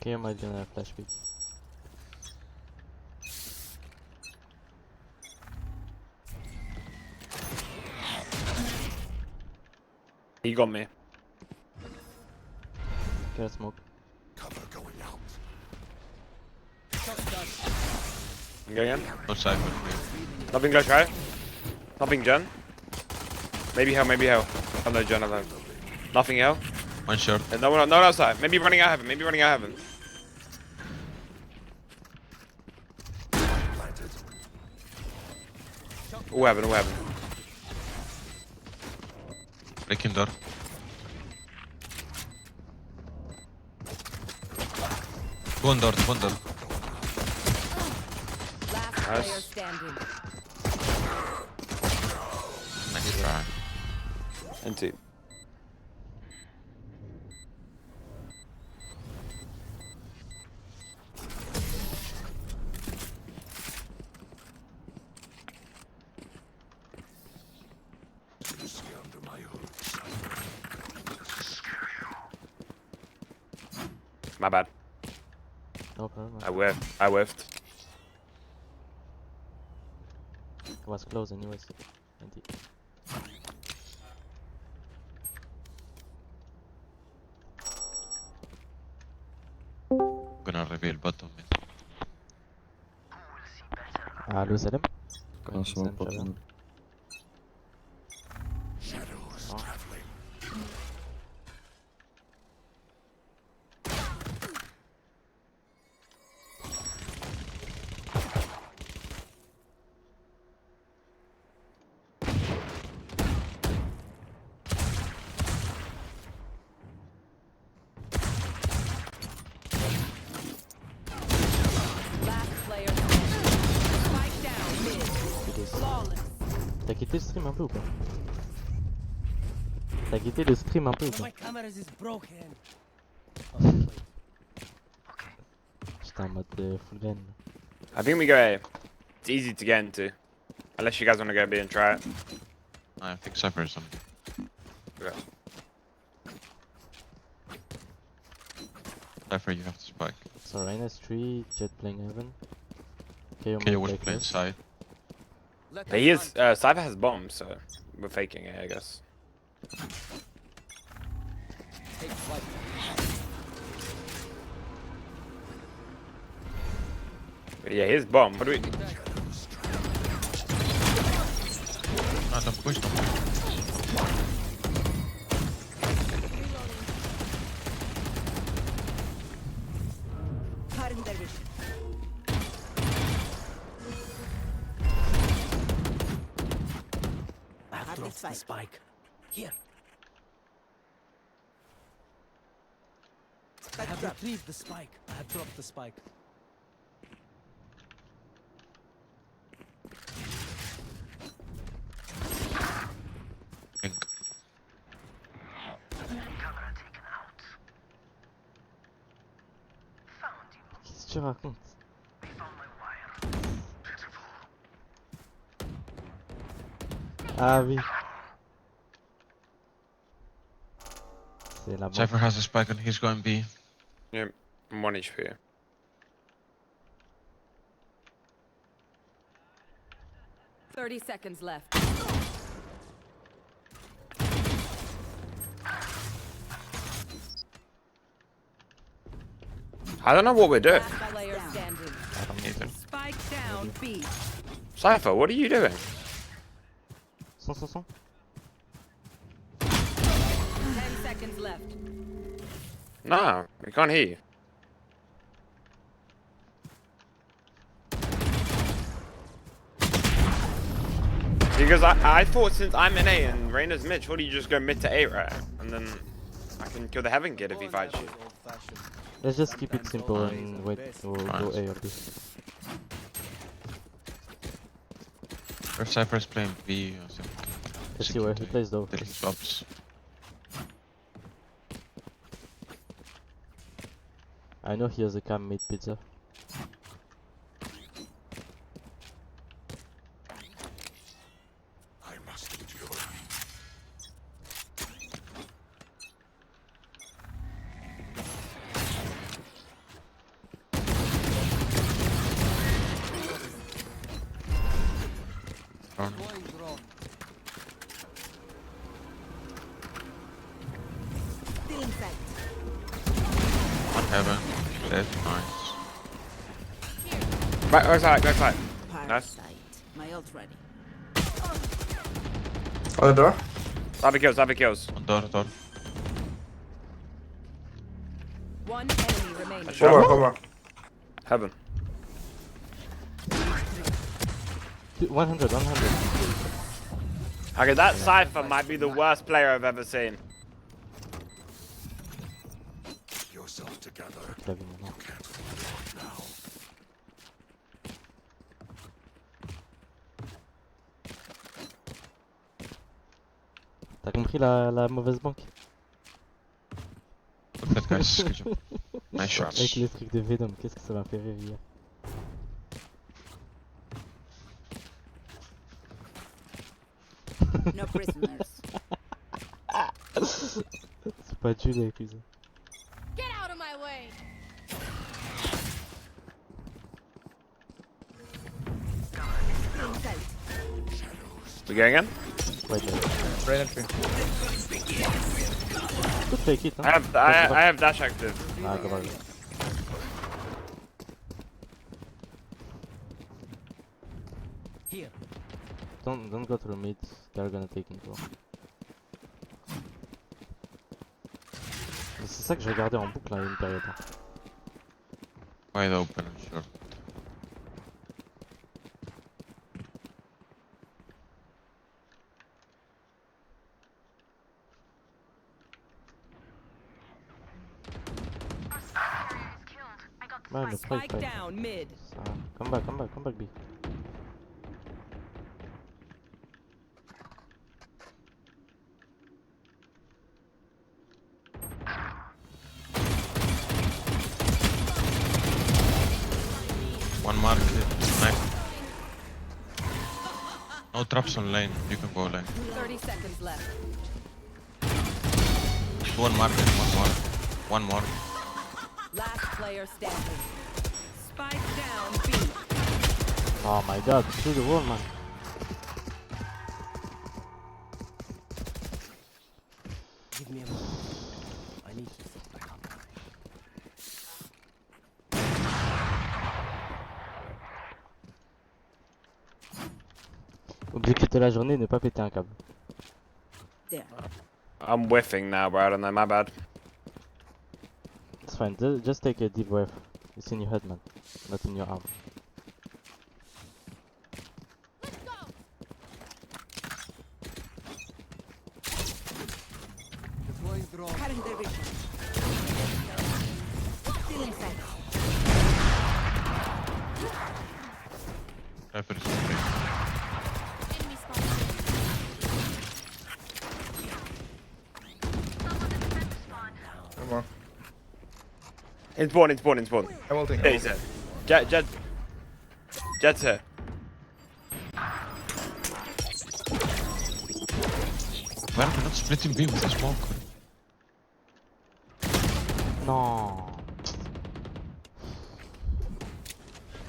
Okay, I'm gonna flash pick. He got me. Get a smoke. Cover going out. I'm going in. No cypher. Nothing Glash right? Nothing Gen. Maybe hell, maybe hell. Oh no, Gen, no. Nothing hell. One short. No one outside. Maybe running out heaven. Maybe running out heaven. Oh heaven, oh heaven. Breaking door. One door. Nice. Standing. Nice try. And two. My bad. No problem. I whiffed. It was close anyways. 20. gonna reveal bottom mid. الو سلام. I'll smoke bottom. T'as quitté le stream un peu ou pas? T'as quitté le stream un peu ou pas? My cameras is broken. J'étais en mode full gun. I think we go A. It's easy to get into. Unless you guys want to go B and try it. I think Cypher is on. Okay. Cypher, you have to spike. So Reyna's 3, Jet playing heaven. KO Okay, you might will play play first. inside. But he is, Cypher has bombs, so we're faking it, I guess. But yeah, his bomb. What do we? Ah, don't push them. Pardon their vision. I have dropped the spike. Here. I have retrieved the spike. I have dropped the spike. Pink. Qu'est-ce que tu racontes? Ah oui. C'est la Cypher has a spike and he's going B. Yeah, I'm 1 HP. Seconds left. I don't know what we're doing. Player standing. I don't either. Spike down B. Cypher, what are you doing? 100. 10 seconds left. No, we can't hear you. Because I thought since I'm in A and Reyna's mid, surely you just go mid to A, right? And then I can kill the Heaven Kid if he fights you. Let's just keep it simple and wait or go A or B. If Cypher is playing B or something. Let's see where he plays though. Then he flops. I know he has a cam mid pizza. I must endure. Run. Still in sight. One Heaven. Dead. Nice. Right, go side, go side. Nice. My ult ready. Other door. Cypher kills, Cypher kills. One door. One enemy remaining. Come on. Heaven. 100. Okay, that Cypher might be the worst player I've ever seen. Yourself together. Kevin, no. You can't fall now. T'as compris la mauvaise banque? Look at that guy's good job. Nice shots. Avec les trucs de Venom, qu'est-ce que ça m'a fait rire hier. No prisoners. C'est pas Jules avec lui ça. Get out of my way. We going in? Wait, Right entry. Good fake it, huh? I have dash active. Ah, go on. Don't go through mid. They're gonna take control. C'est ça que je regardais en boucle à une période. Wide open and short. Man, the play Spike down mid. Come back, B. One market. Nice. No traps on lane. You can go lane. 30 seconds left. One market. One more. One more. Last player standing. Spike down B. Oh my god, through the wall, man. Give me a moment. I need to set back up. Objectif de la journée, ne pas péter un câble. There. I'm whiffing now, bro. I don't know. My bad. It's fine, just take a deep breath. It's in your head, man, not in your arm. Deploying drone. Cutting their vision. Still inside. Cypher is okay. Enemy spotted. Come on. In spawn, in spawn, in spawn. I'm ulting. Yeah, he's there. Jet's here. Why are we not splitting B with a smoke? No.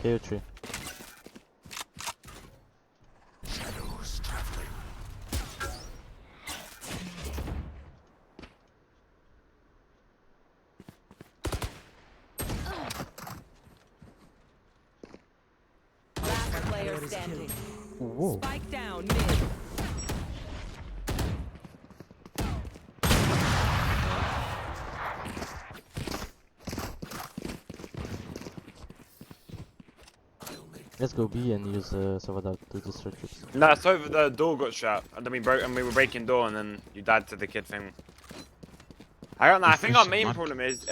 KO tree. Shadows traveling. Last player standing. Whoa. Spike down mid. Let's go B and use Savada to destroy troops. No, so the door got shut, and then we were breaking door, and then you died to the kid thing. I don't know. I think our main problem is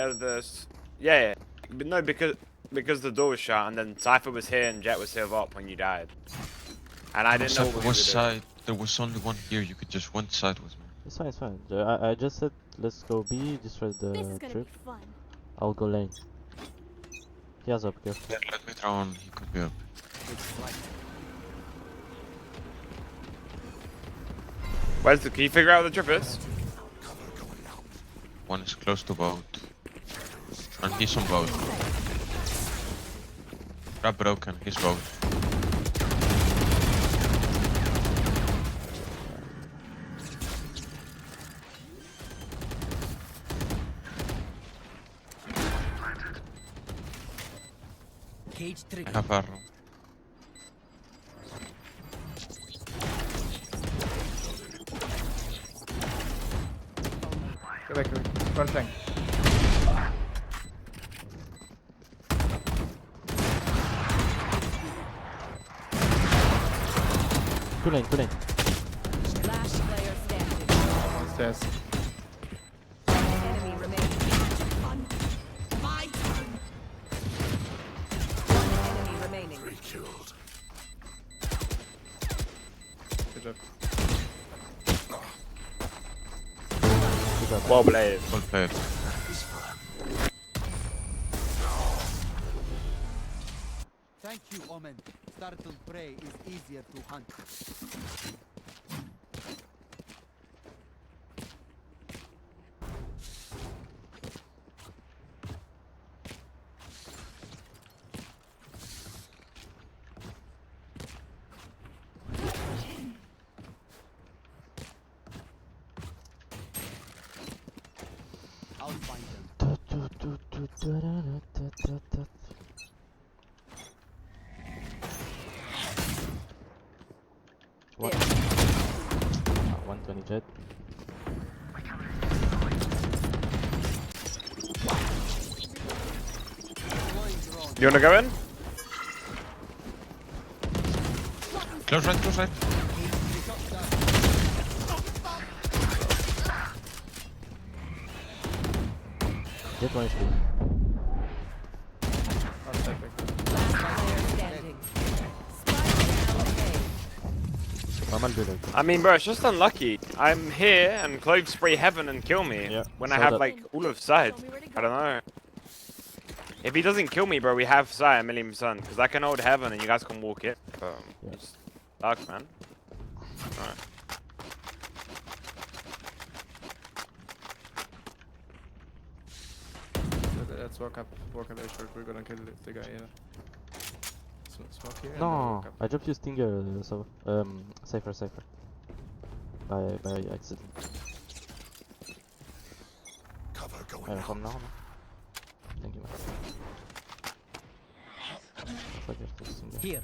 yeah, but no, because the door was shut, and then Cypher was here and Jet was here up when you died, and I didn't know what we were doing. There was only one here. You could just one side with me. It's fine, it's fine. I just said let's go B, destroy the trip. I'll go lane. He has up, careful. Yeah, let me throw on. He could be up. Where's the? Can you figure out where the trip is? One is close to boat. And he's on boat. Trap broken. He's boat. Cage I trigger. have arrow. Go back. One flank. Two lane, two lane. Last player standing. Stairs. Enemy remaining. My turn. Enemy remaining. Killed. Good job. Well played. Well played. Thank you, Omen. Startled prey is easier to hunt. I'll find them. What? 120 jet. You wanna go in? Close right, close right. Jet 1 HP. I mean, bro, it's just unlucky. I'm here and Clove spray heaven and kill me when I so have that- like all of side. I don't know. If he doesn't kill me, bro, we have side 1,000,000%. Because I can hold heaven and you guys can walk it. It's dark, man. Alright. Let's walk up A short. We're gonna kill the guy here. Smoke here. and then No, walk up. I dropped you stinger, so safer. By accident. Cover going Come now, no? Thank you, man. Fuck, I have to stinger. Here.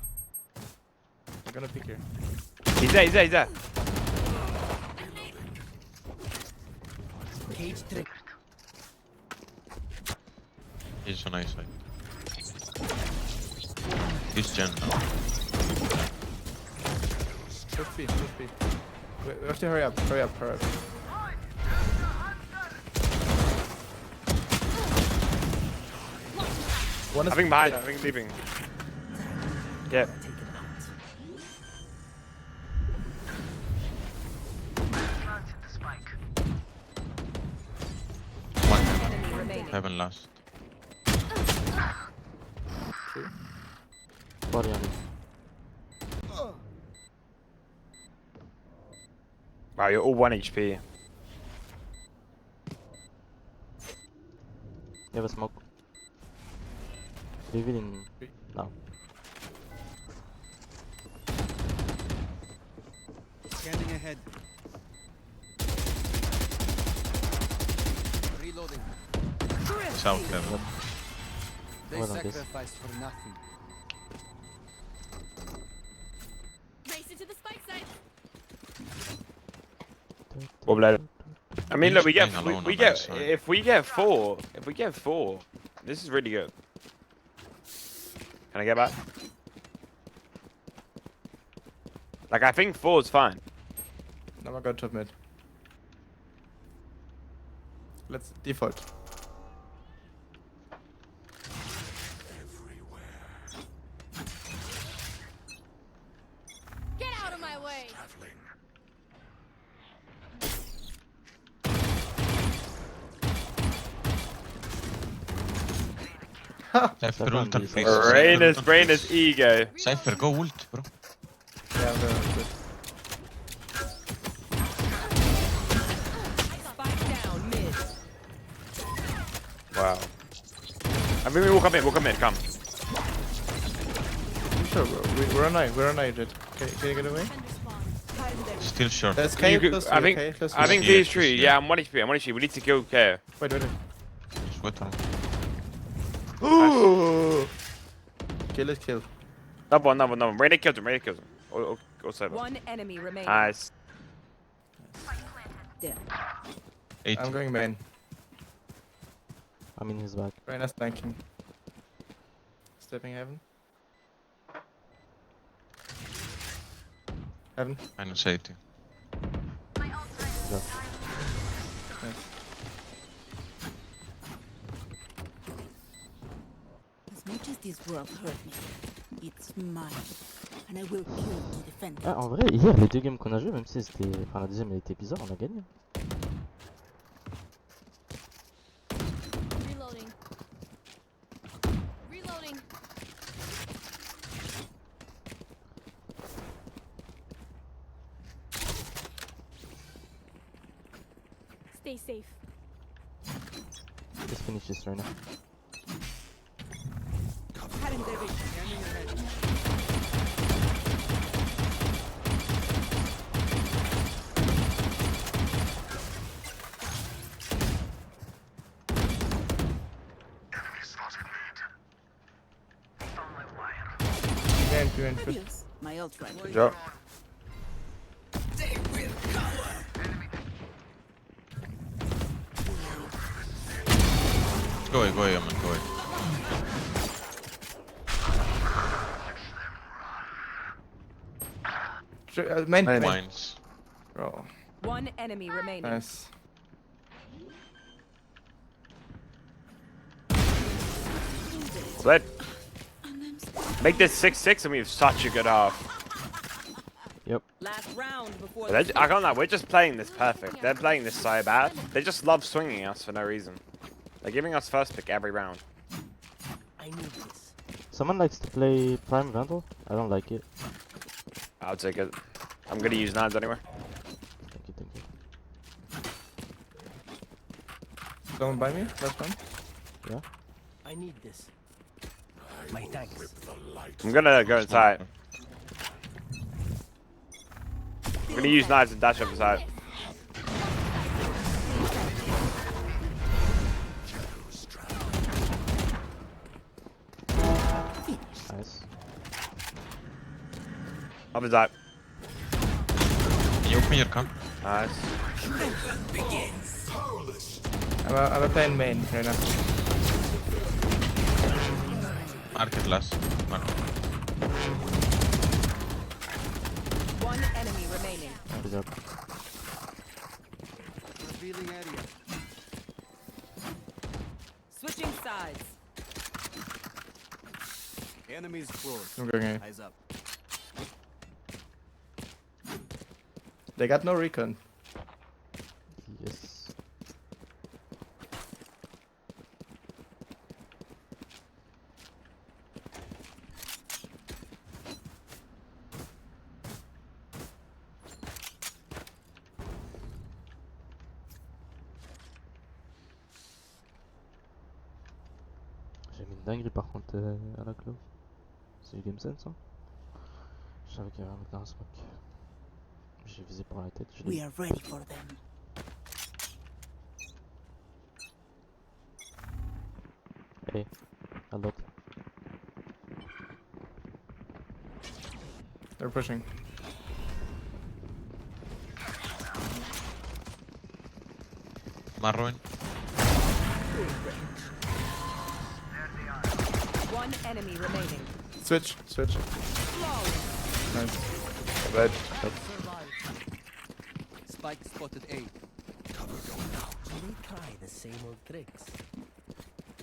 We're gonna pick here. He's there. Cage trick. He's on A side. He's Gen now. Just be. We have to hurry up. One is I think behind, I think leaving. Yeah. Heaven last. Body on me. Wow, you're all 1 HP. You have a smoke. Leave it in now. Scanning ahead. Reloading. South heaven. They Well done, guys. sacrificed for nothing. Race into the spike site. Well, blood. I mean, look, we get, Playing alone we on get, that side. if we get four, this is really good. Can I get back? Like, I think 4 is fine. Now I got top mid. Let's default. Get out of my way. Cypher ult and freeze. Brain is ego. Cypher, go ult, bro. Yeah, I'm going to Spike down mid. Wow. I mean, we'll come in, come. Sure, bro. We're on A, Jet. Can you get away? Still short. There's You K could- close to I you, think, K close to I you. think Yeah, these 3, yeah. yeah, I'm 1 HP, we need to kill K. Wait. Sweat on. Kill it, kill. Another one. Rainy kills him, Or 7. One enemy remaining. Nice. There. 8. I'm going main. I'm in his back. Reyna's tanking. Stepping heaven. Heaven. Minus 80. Go. Nice. As much as this world hurt me, it's mine. And I will kill to defend it. Ah, en vrai, hier, les deux games qu'on a joué, même si c'était. Enfin, la deuxième elle était bizarre, on a gagné. Reloading. Reloading. Stay safe. Just finish this right now. Two and Adios, my old friend. Good job. Go away, Omen, go away. Main. Mines. Bro. One enemy remaining. Nice. Split. Make this 6-6 and we have such a good half. Yep. Last round before I can't lie, we're just playing this perfect. They're playing this so bad. They just love swinging us for no reason. They're giving us first pick every round. I need this. Someone likes to play Prime Vandal. I don't like it. I'll take it. I'm gonna use knives anyway. Thank you, thank you. Someone buy me? Last one? Yeah. I need this. My thanks. I'm gonna go inside. I'm gonna use knives and dash up the side. Nice. Up the side. Can you open your camp? Nice. I'm playing main right now. Market last. Market. One enemy remaining. Good job. Revealing area. Switching sides. Enemies close. I'm going A. Eyes up. They got no recon. Yes. J'ai mis une dinguerie par contre à la close. C'est du game sense, hein. Je savais qu'il y avait un mec dans un smoke. J'ai visé par la tête. We are ready for them. Hey, a lot. They're pushing. Marrowen. One enemy remaining. Switch. Flawless. Nice. Red. Spike spotted A. Cover going out. They try the same old tricks.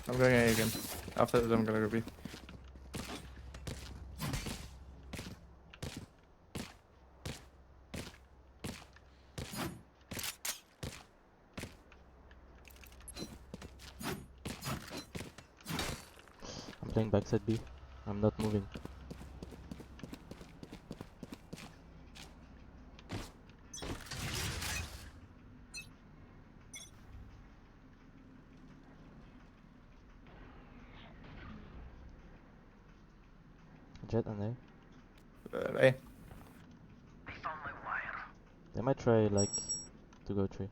I'm going A again. After that, I'm gonna go B. I'm playing backside B. I'm not moving. Jet and A. A. They might try like to go 3.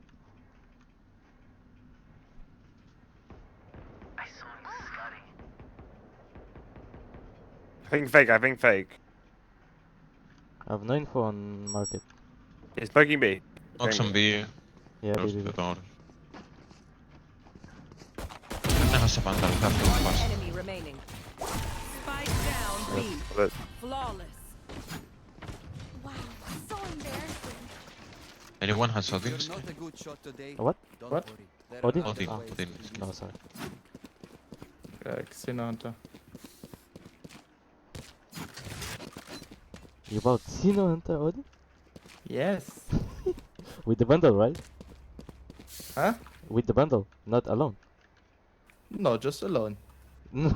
I think fake. I have no info on market. It's poking B. Knock some B. Yeah, Close B. to the door. Has a bundle, have to One pass. enemy remaining. Spike down B. But Flawless. Wow, so embarrassing. Anyone has Odin's? You're not a good shot today. What? Don't What? worry. There Odin? are other Ah. ways. Odin. No, sorry. Casino Hunter. You bought Sino Hunter Odin? Yes. With the bundle, right? Huh? With the bundle, not alone. No, just alone. No.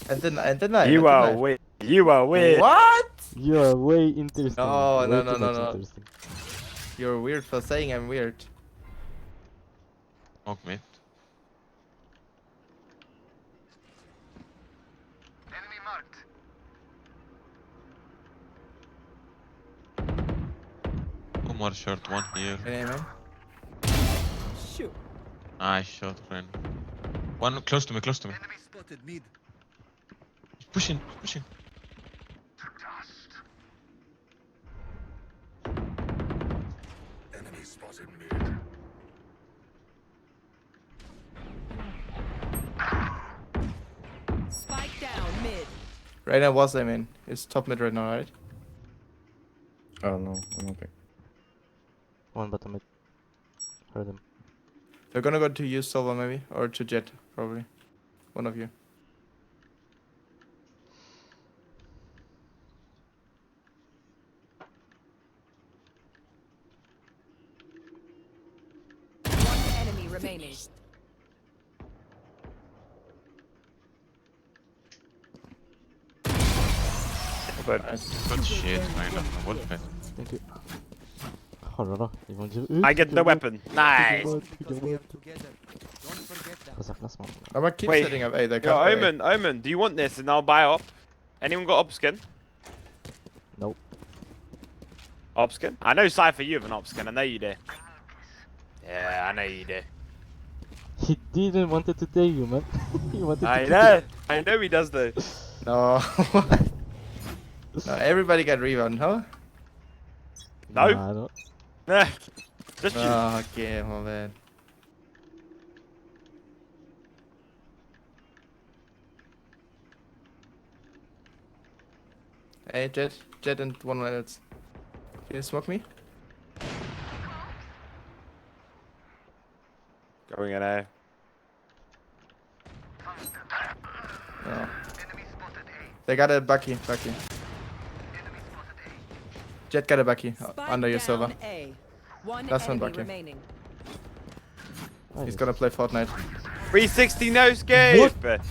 And then you are weird. You are weird. What? You are way interesting. No, Way no, too no, no, much no. interesting. You're weird for saying I'm weird. Smoke mid. Two more short, one here. Hey, man. Shoot. Nice shot, friend. One close to me, close to me. Enemy spotted mid. He's pushing, pushing. Enemy spotted mid. Reyna was, I mean. It's top mid right now, right? Oh no, I don't think. One bottom mid. Heard him. They're gonna go to you, Silva, maybe. Or to Jet, probably. One of you. One enemy remaining. Good shit, man. What the? Thank you. Oh là là, ils vont dire. I get the weapon. Nice. I'm gonna keep Wait, setting up A. They yo, Omen, do you want this and I'll buy op? Anyone got op skin? Nope. Op skin? I know Cypher, you have an op skin. I know you do. Yeah, I know you do. He didn't want it to tell you, man. He wanted I to know. I know he does though. No. No, everybody got rebound, huh? No. Nah, I don't. Nah. Just you. Oh, okay, my bad. Hey, Jet and one else. Can you smoke me? Going in A. No. They got a Bucky. Jet got a Bucky under your server. A. One That's one enemy Bucky. remaining. He's gonna play Fortnite. 360 no scape. What?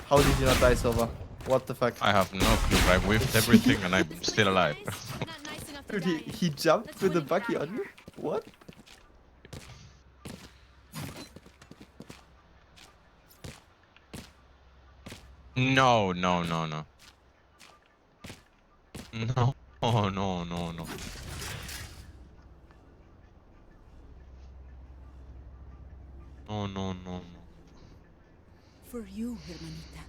How did you not die, Silver? What the fuck? I have no clue. I whiffed everything and I'm still alive. Dude, he jumped with the Bucky on you? What? No. No, no. No. For you, hermanita.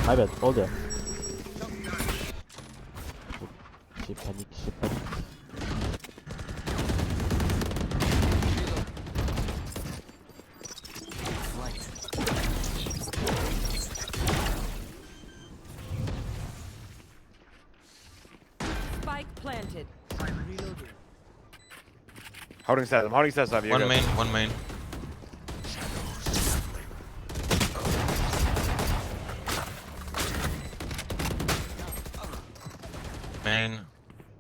My bad, hold there. She panic. Spike planted. Holding stairs. I'm holding stairs over you. One main.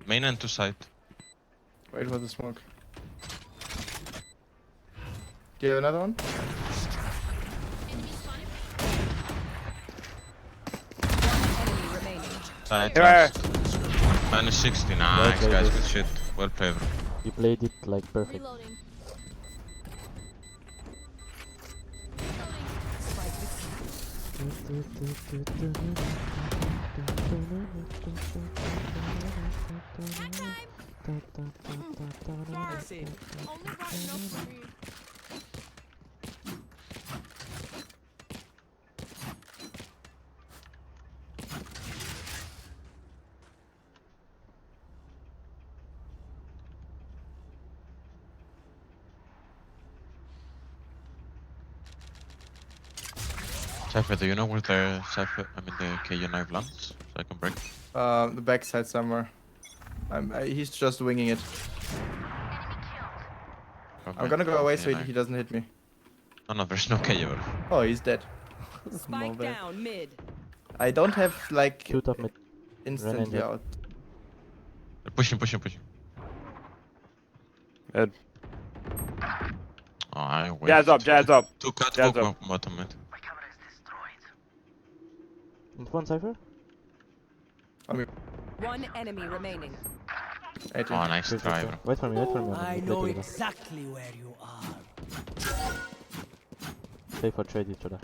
Main and to side. Wait for the smoke. Do you have another one? Enemy remaining. Side Here. last. Minus 60. Nice, Well guys. played. Good shit. Well played, bro. You played it like perfect. Cypher, do you know where the KJ knife lands? So I can break. The backside somewhere. He's just winging it. Okay. I'm gonna go away so KJ knife. he doesn't hit me. No, there's no KJ, bro. Oh, he's dead. Spike No bad. down mid. I don't have like Two top mid. instantly Ren out. Pushing. Good. Oh, I wait. Jazz up. Two cut, Jazz go up. bottom mid. In one Cypher? One enemy remaining. Oh, nice try, bro. Wait for me. I know exactly where you are. Stay for trade each other.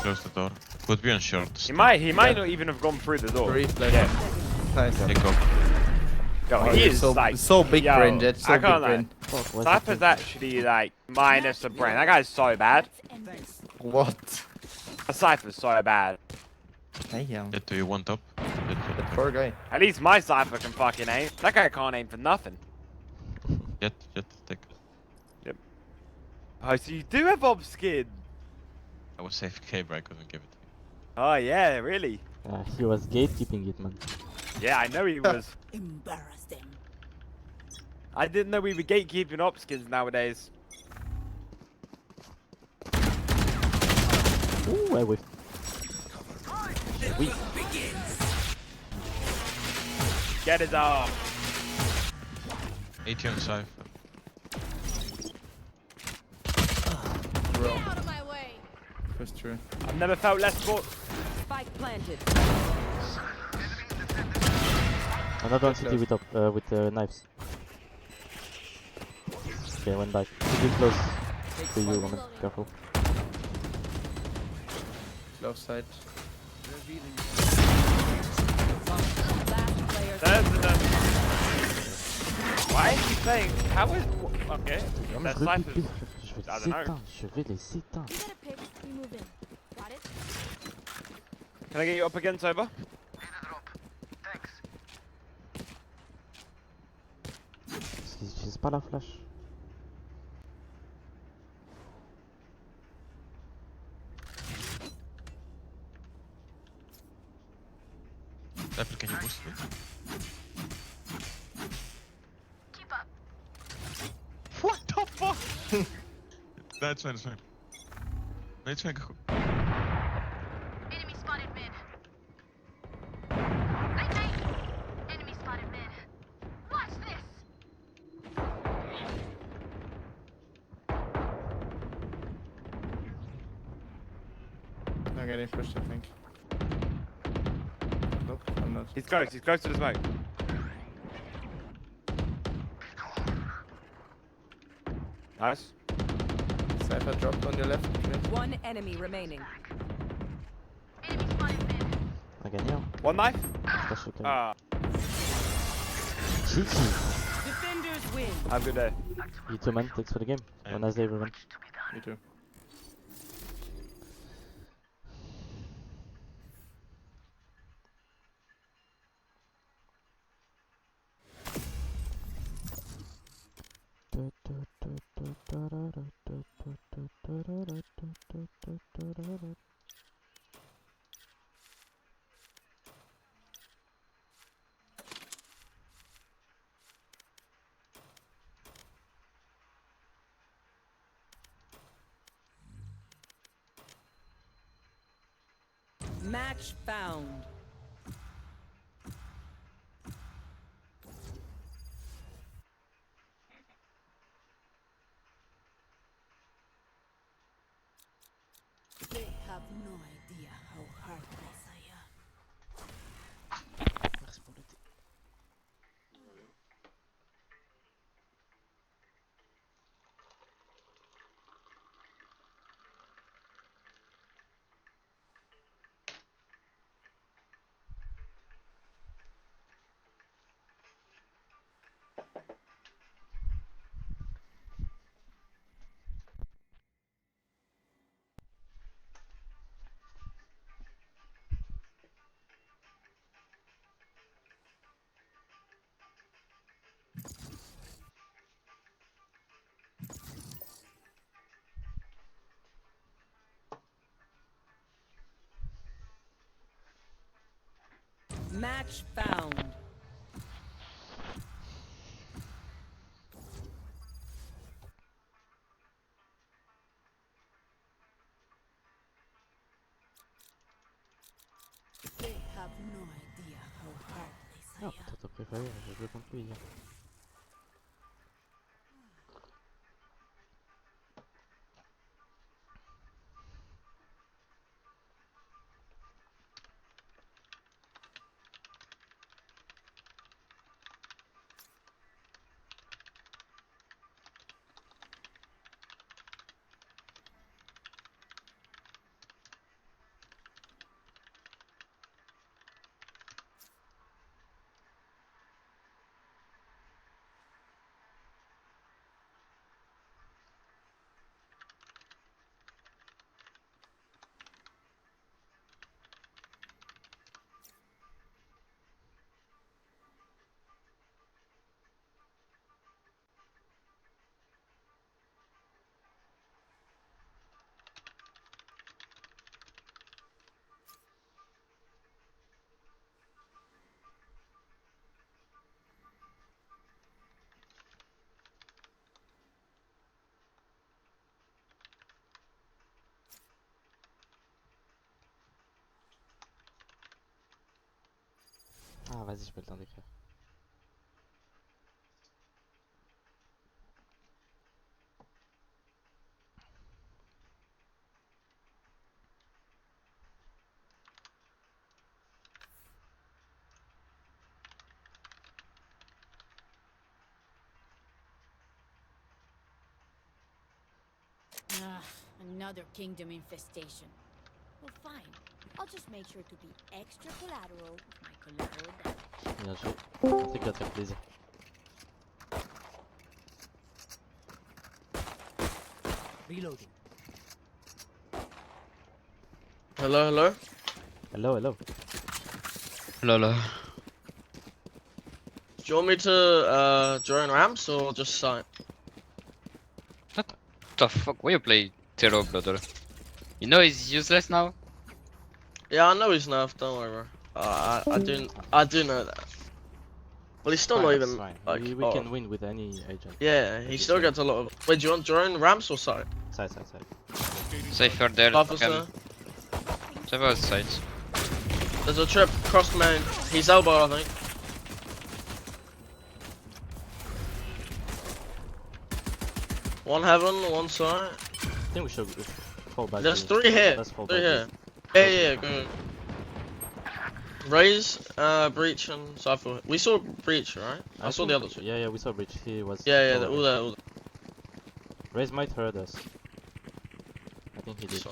Close the door. Could be on short. He might not even have gone through the door. Reflex. Yeah. Nice. Take off. Yo, Oh, he you're is so, like so big yo, brain, Jet. So I big can't lie. brain. Cypher's actually like minus a brain. That guy's so bad. What? Cypher's so bad. Damn. Do you want up? That poor guy. At least my Cypher can fucking aim. That guy can't aim for nothing. Jet, take. Yep. Oh, so you do have Bob skin? I was AFK, but I couldn't give it to you. Oh yeah, really? He was gatekeeping it, man. Yeah, I know he was. Embarrass them. I didn't know we were gatekeeping op skins nowadays. Ooh, I whiffed. Get his arm. 80 on Cypher. Out of my way. That's true. I've never felt less sport. Spike planted. Another one city with knives. Okay, one back. Too close to you, Roman. Careful. Left side. Why is he playing? How is... Okay. Non, That je Cypher's... je I vais don't know. les éteindre, je vais les éteindre. You get a pick, we move in. Got it? Can I get you up again, Sober? Parce qu'ils utilisent pas la flash. Cypher, can you boost me? Keep up. What the fuck? That's fine, it's fine. Nee, het is goed. Enemy spotted mid. Night. Enemy spotted mid. Watch this. I'm getting pushed, I think. Nope, I'm not. He's close to the smoke. Nice. Cypher dropped on your left. Okay. One enemy remaining. On a gagné, hein. One knife? Flash au calme. Ah. GG. Defenders win. Have a good day. You too, man. Thanks for the game. Have a nice day, everyone. You too. Match found. They have no idea how heartless I am. Merci pour le thé. Match found. They have no idea how heartless I Ah, am. peut-être t'as préféré, j'ai joué contre lui hier. vas-y, je peux le temps d'écrire. Ah, another kingdom infestation. Well, fine. I'll just make sure to be extra collateral with my collateral damage. Bien joué. Un truc qui va te faire plaisir. Reloading. Hello, hello. Hello, hello. Hello. Do you want me to join ramps or just site? What the fuck? Why you play Terror, brother? You know he's useless now? Yeah, I know he's nerfed, don't worry, bro. I do know that. Well, he's still not even Fine. like. We can win with any agent. Yeah, he still gets a lot of. Wait, do you want join ramps or site? Side. Safer there. Officer. Safer outside. There's a trip cross main. He's elbow, I think. One heaven, one side. I think we should fall back. There's three here. Let's fall Three back. here. Yeah, go. Raise, breach, and cypher. We saw breach, right? I saw the other two. Yeah, we saw breach. He was. Yeah, all there. Raise might hurt us. I think he did.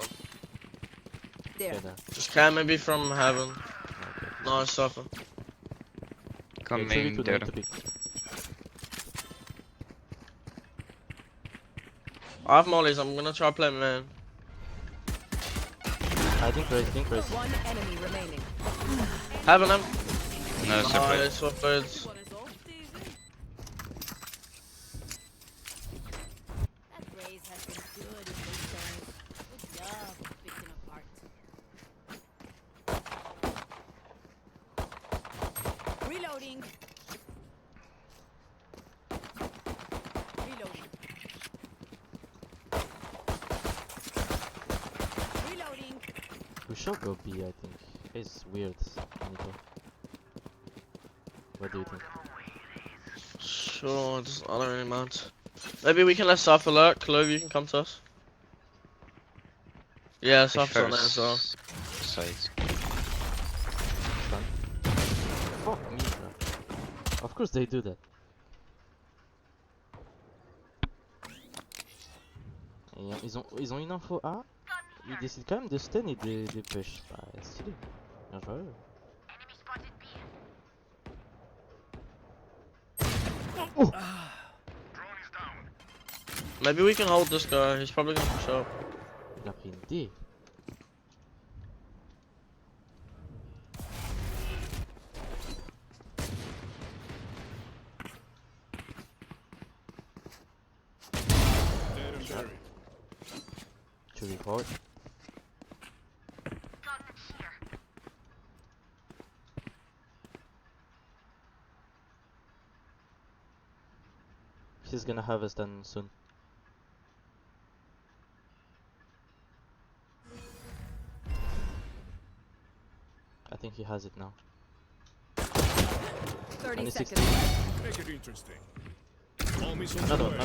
There. Okay, there. Just can maybe from heaven. Okay. Nice cypher. Coming there. I have mollies. I'm gonna try play man. I think raise. One enemy remaining. Heaven him. No surprise. Nice, swap birds. That raise has been good in these times. Good job picking apart. Reloading. Reloading. We should go B, I think. It's weird, Nico. What do you think? Sure, I don't really mind. Maybe we can let Cypher lurk. Clove, you can come to us. Yeah, Cypher's on there as well. Sides. Fuck me, bro. Of course they do that. Et ils ont une info A. Ils décident quand même de stun et de push. Bah, stylé. Bien joué. Oh. Maybe we can hold this guy. He's probably gonna push up. Il a pris une D. To report. He's gonna have us done soon. I think he has it now. 30 26. seconds. Make it interesting. Another one.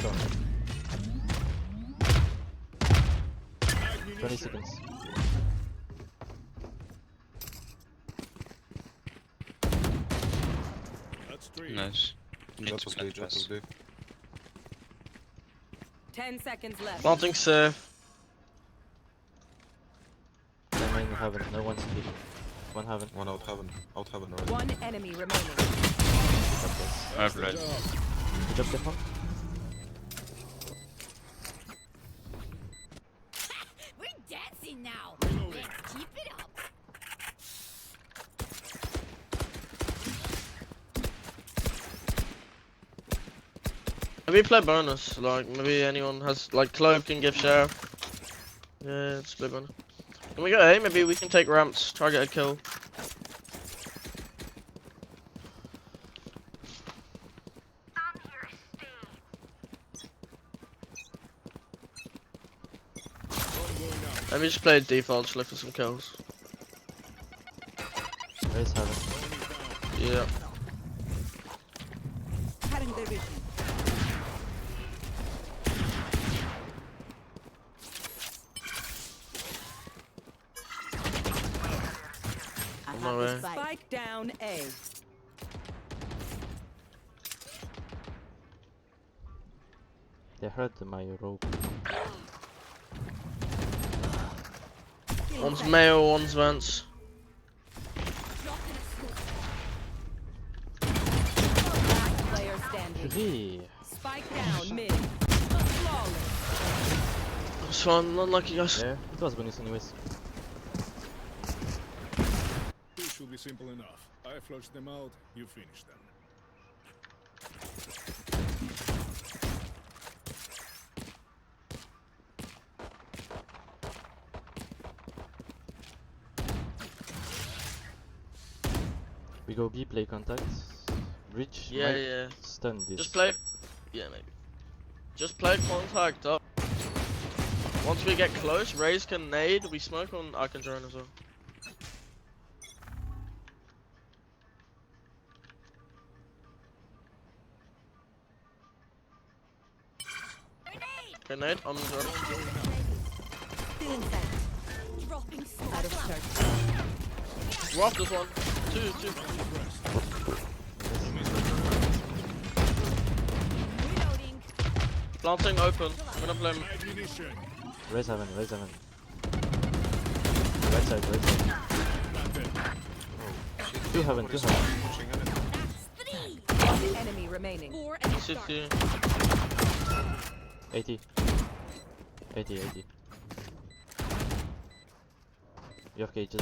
20 seconds. Nice. Need to plant fast. 10 seconds left. Planting safe. One in heaven, no one's in. One heaven. One out heaven already. One enemy remaining. I've read. Good job, Stefan. We're dancing now. Let's keep it up. Maybe play bonus. Like maybe anyone has like Clove can give sheriff. Yeah, it's play bonus. Can we go A? Maybe we can take ramps. Try to get a kill. Maybe just play default, just look for some kills. Raise heaven. Yeah. Cutting their vision. I No have way. the spike down A. They heard my rope. One's male, one's Vance. Last player standing. Hey. Spike down mid. Flawless. It's fine, unlucky guys. Yeah, it was bonus anyways. This should be simple enough. I flush them out, you finish them. We go B, play contacts. Bridge. Yeah, might yeah. Stun this. Just play. Yeah, maybe. Just play contact up. Once we get close, Raze can nade. We smoke on. I can drone as well. Grenade. I'm droning. Dropping Out of charge. Rough this one. Two. reloading. Planting open. I'm gonna play. Raise heaven, raise heaven. Right side, right side. Two heaven, two heaven. One enemy remaining. 4 and City. 80. 80. You have cages.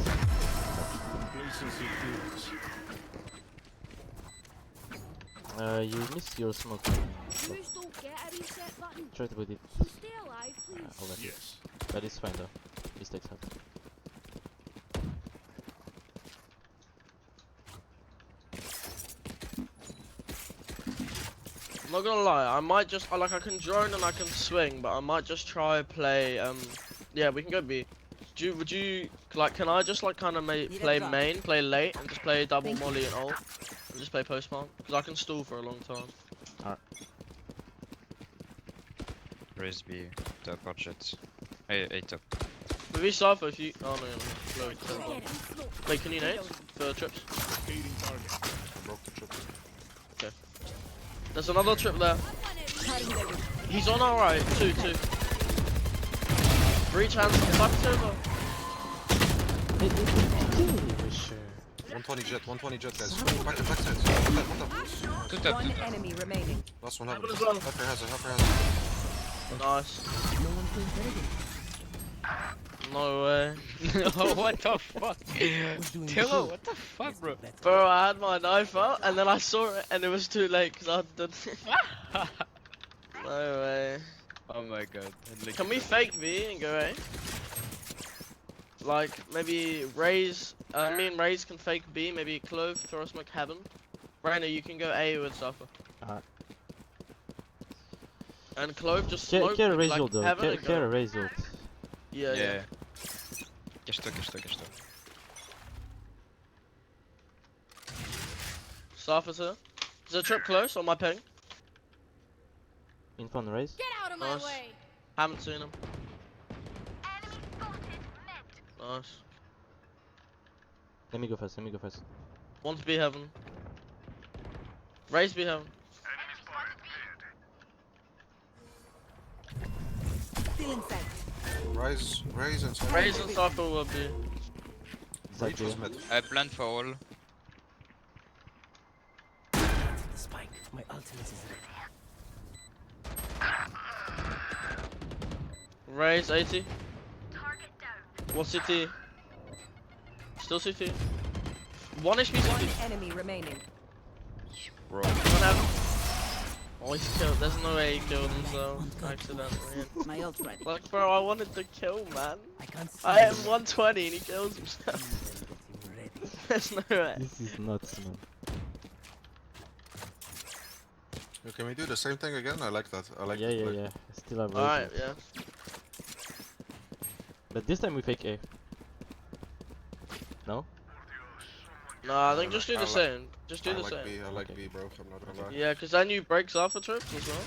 You missed your smoke. Moves don't get a reset button. Try to put it. So stay alive, please. I'll let you. Yes. That is fine though. Mistakes happen. I'm not gonna lie, I might just like I can drone and I can swing, but I might just try play. Yeah, we can go B. Would you like? Can I just like kind of play main, play late, and just play double molly and ult, and just play post spawn? Because I can stall for a long time. Alright. Raise B, top budget. A top. Maybe Cypher if you. Oh no, no. Wait, can you nade for trips? Okay. There's another trip there. He's on our right. Two. Breach hands. Cypher's over. 120 jet, guys. Backside. One enemy remaining. Last one Heaven happened. as well. Hyper has it. Nice. No way. What the fuck? Timo, what the fuck, bro? Bro, I had my knife out and then I saw it and it was too late because I'd done. No way. Oh my god. Can we fake V and go A? Like maybe Raze. Me and Raze can fake B. Maybe Clove throw a smoke heaven. Rainer, you can go A with Cypher. Alright. And Clove just smoke Care maybe, raise ult though. heaven and Care go. raise ult. Yeah. Geçti. Cypher's here. Is there a trip close on my ping? Info on raise. Get out of my Nice. way. Haven't seen him. Nice. Let me go first. One's B heaven. Raze B heaven. Still inside. Raise and Cypher. Raze and Cypher will be. Breach was mid. I plan for all. The spike. My ultimate is ready. Raze 80. One CT. Still CT. 1 HP One CT. enemy remaining. Bro. One heaven. Oh, he's killed. There's no way he killed himself accidentally. My ult ready. Like, bro, I wanted to kill, man. I can't see. I am 120 and he kills himself. There's no way. This is nuts, man. Can we do the same thing again? I like that. I like Yeah. I still have raise Alright, ult. yeah. But this time we fake A. No? Nah, I think just do the like- same. Just do I the like same. B. I like B, bro. I'm not gonna lie. Yeah, because then you break Cypher trips as well.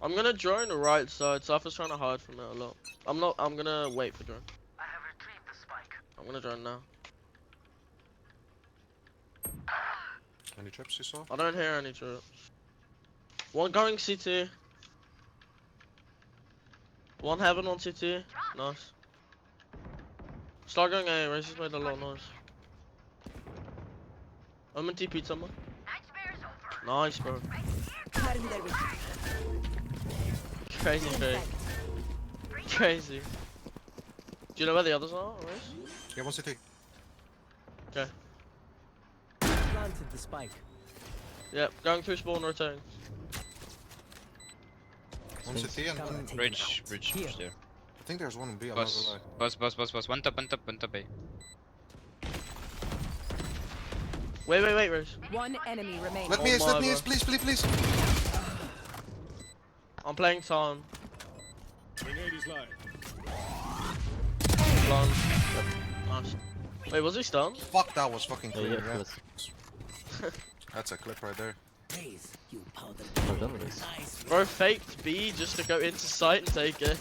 I'm gonna drone the right side. Cypher's trying to hide from it a lot. I'm not. I'm gonna wait for drone. I have retrieved the spike. I'm gonna drone now. Any trips you saw? I don't hear any trips. One going CT. One heaven on CT. Nice. Start going A. Race has made a lot of noise. I'm in TP someone. Nice, bro. Crazy fake. Crazy. Do you know where the others are, Race? Yeah, one CT. Okay. Planted the spike. Yep, going through spawn rotating. One CT and one. Bridge there. I think there's one in B. I'm not gonna Boss, lie. boss. One top A. Wait, Race. One enemy remaining. Let me in, please. I'm playing time. Grenade is live. Blonde. Nice. Wait, was he stunned? Fuck, that was fucking clear. yeah, Yeah, yes. That's a clip right there. You powder. Well done, guys. Bro faked B just to go into sight and take it.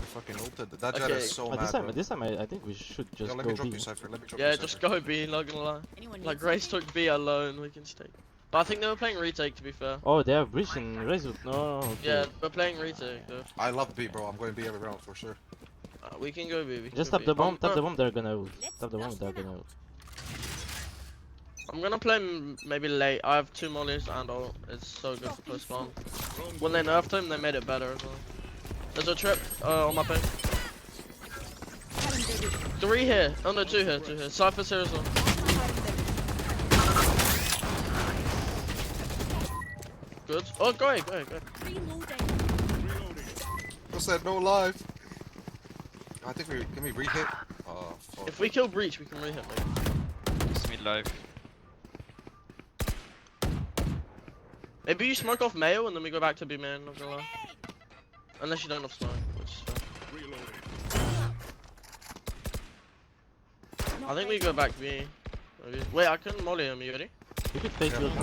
Fucking ulted. That jet is so mad. This time I think we should just Let go me drop B. you, Cypher. Let me drop Yeah, you, just Cypher. go B, not gonna lie. Like Grace took B alone, we can just take. But I think they were playing retake to be fair. Oh, they have breach in Razor. No, okay. Yeah, we're playing retake though. I love B, bro. I'm going B every round for sure. We can go B. We can Just go tap B. the bomb, they're gonna ult. Tap the bomb, they're gonna ult. I'm gonna play maybe late. I have 2 mollies and ult. It's so good for post spawn. When they nerfed him, they made it better as well. There's a trip on my ping. 3 here. Oh no, 2 here. Cypher's here as well. Good. Oh, go ahead. What's that? No life. I think can we re-hit? Oh, fuck. If we kill breach, we can re-hit maybe. It's mid live. Maybe you smoke off Mayo and then we go back to B man, not gonna lie. Unless you don't have smoke, which is fair. I think we go back B. Maybe. Wait, I can molly him, you ready? You could fake ult.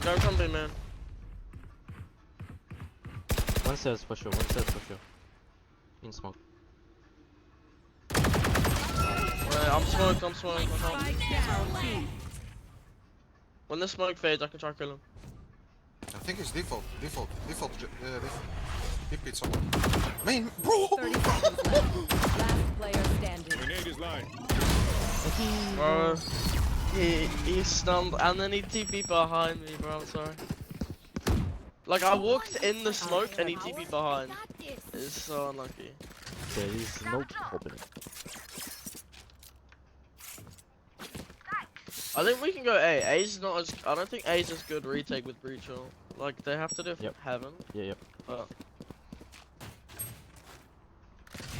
Go from B man. One stairs for sure. In smoke. Wait, I'm smoked. I can't. When the smoke fades, I can try to kill him. I think it's default. Hit beat someone. Main, bro! 30 seconds left. Last player standing. Grenade is live. Bro, he stunned and then he TP behind me, bro. I'm sorry. Like I walked in the smoke and he TP behind. It's so unlucky. There is no problem. I think we can go A. A's not as. I don't think A's as good retake with breach or like they have to do heaven. Yeah. But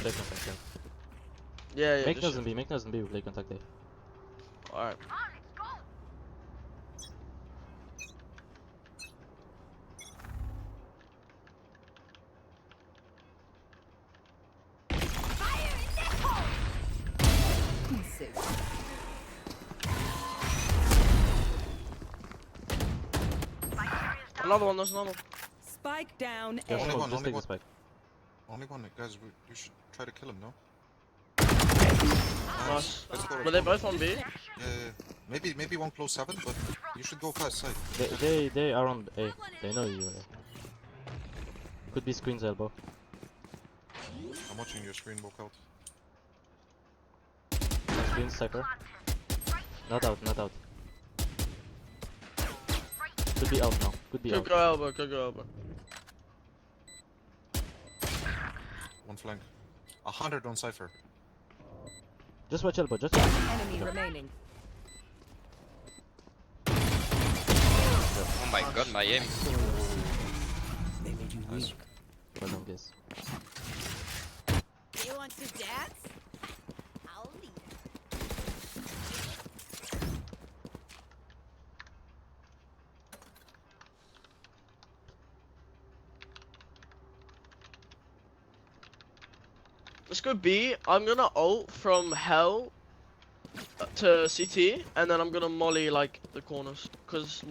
Play contact, yeah. Make doesn't be, we play contact there. Alright. Another one, there's another one. Spike down Yeah, A. only one, Just take the one. spike. Only one, guys. You should try to kill him, no? Nice. Let's go. Were they both on B? Yeah. Maybe one close 7, but you should go fast side. They are on A. They know you. Could be screen's elbow. I'm watching your screen walk out. Screen cypher. Not out. Could be out now. Could be Could out. go elbow. One flank. 100 on Cypher. Just watch elbow. Enemy remaining. Oh my god, my aim. They made you weak. Well done, guys. You want to dance? I'll lead. Let's go B. I'm gonna ult from Hell to CT, and then I'm gonna molly like the corners. Cause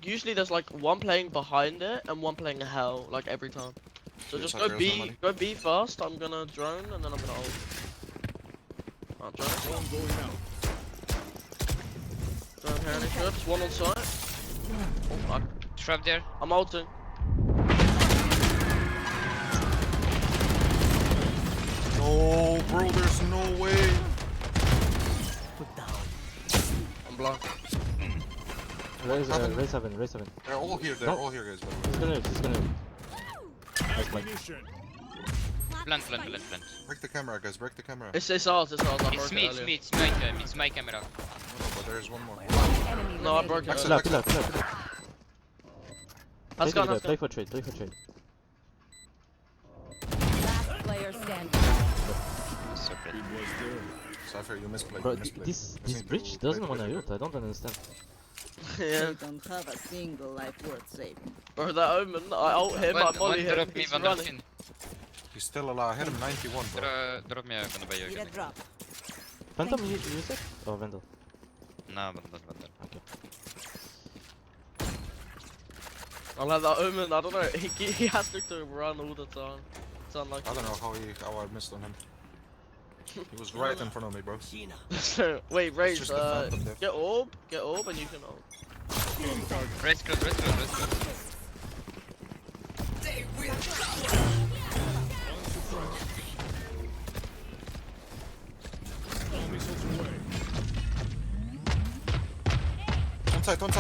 usually there's like one playing behind it and one playing Hell like every time. So just go B. Go B first. I'm gonna drone and then I'm gonna ult. Drone going out. Drone here any trips. One on site. Oh fuck. Trap there. I'm ulting. No, bro, there's no way. I'm blocked. Raise 7, raise 7. They're all here, guys. He's gonna Plant. Break the camera, guys, break the camera. It's ours. I It's broke me, it it's earlier. me, it's my camera. No, but there's one more. No, I broke it. Pillar. Let's go. Play for trade. Last player standing. So pretty. Cypher, you misplayed. Bro, this bridge doesn't wanna ult, I don't understand. Yeah. Don't have a single life worth saving. Bro, that Omen, I ult him, I molly him, Drop me, he's one running. dolphin. He's still alive. I hit him 91, bro. Drop me, I'm gonna buy you again. Phantom, you use it? Or Vandal? No, Vandal. Okay. I like that Omen, I don't know, he has to run all the time. It's unlucky. I don't know how I missed on him. He was right in front of me, bro. So, wait, Raze, just the phantom there. get orb, and you can ult. Raise close.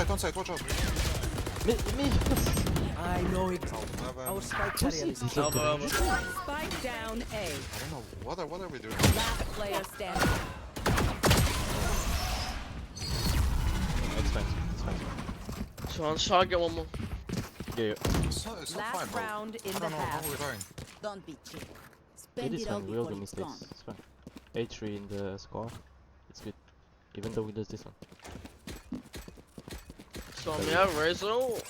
On site, watch out. Me. I know it. Our spike carrier is Spike down A. I don't know, what are we doing? Last player standing. It's fine. So I'm trying to get one more. Yeah. It's not Last fine, bro. round in I don't the know how half. we're dying. Don't be cheap. It Spend is it all fine, we all before do it's mistakes. gone. It's fine. 8-3 in the score. It's good. Even though we lose this one. So yeah, Razel,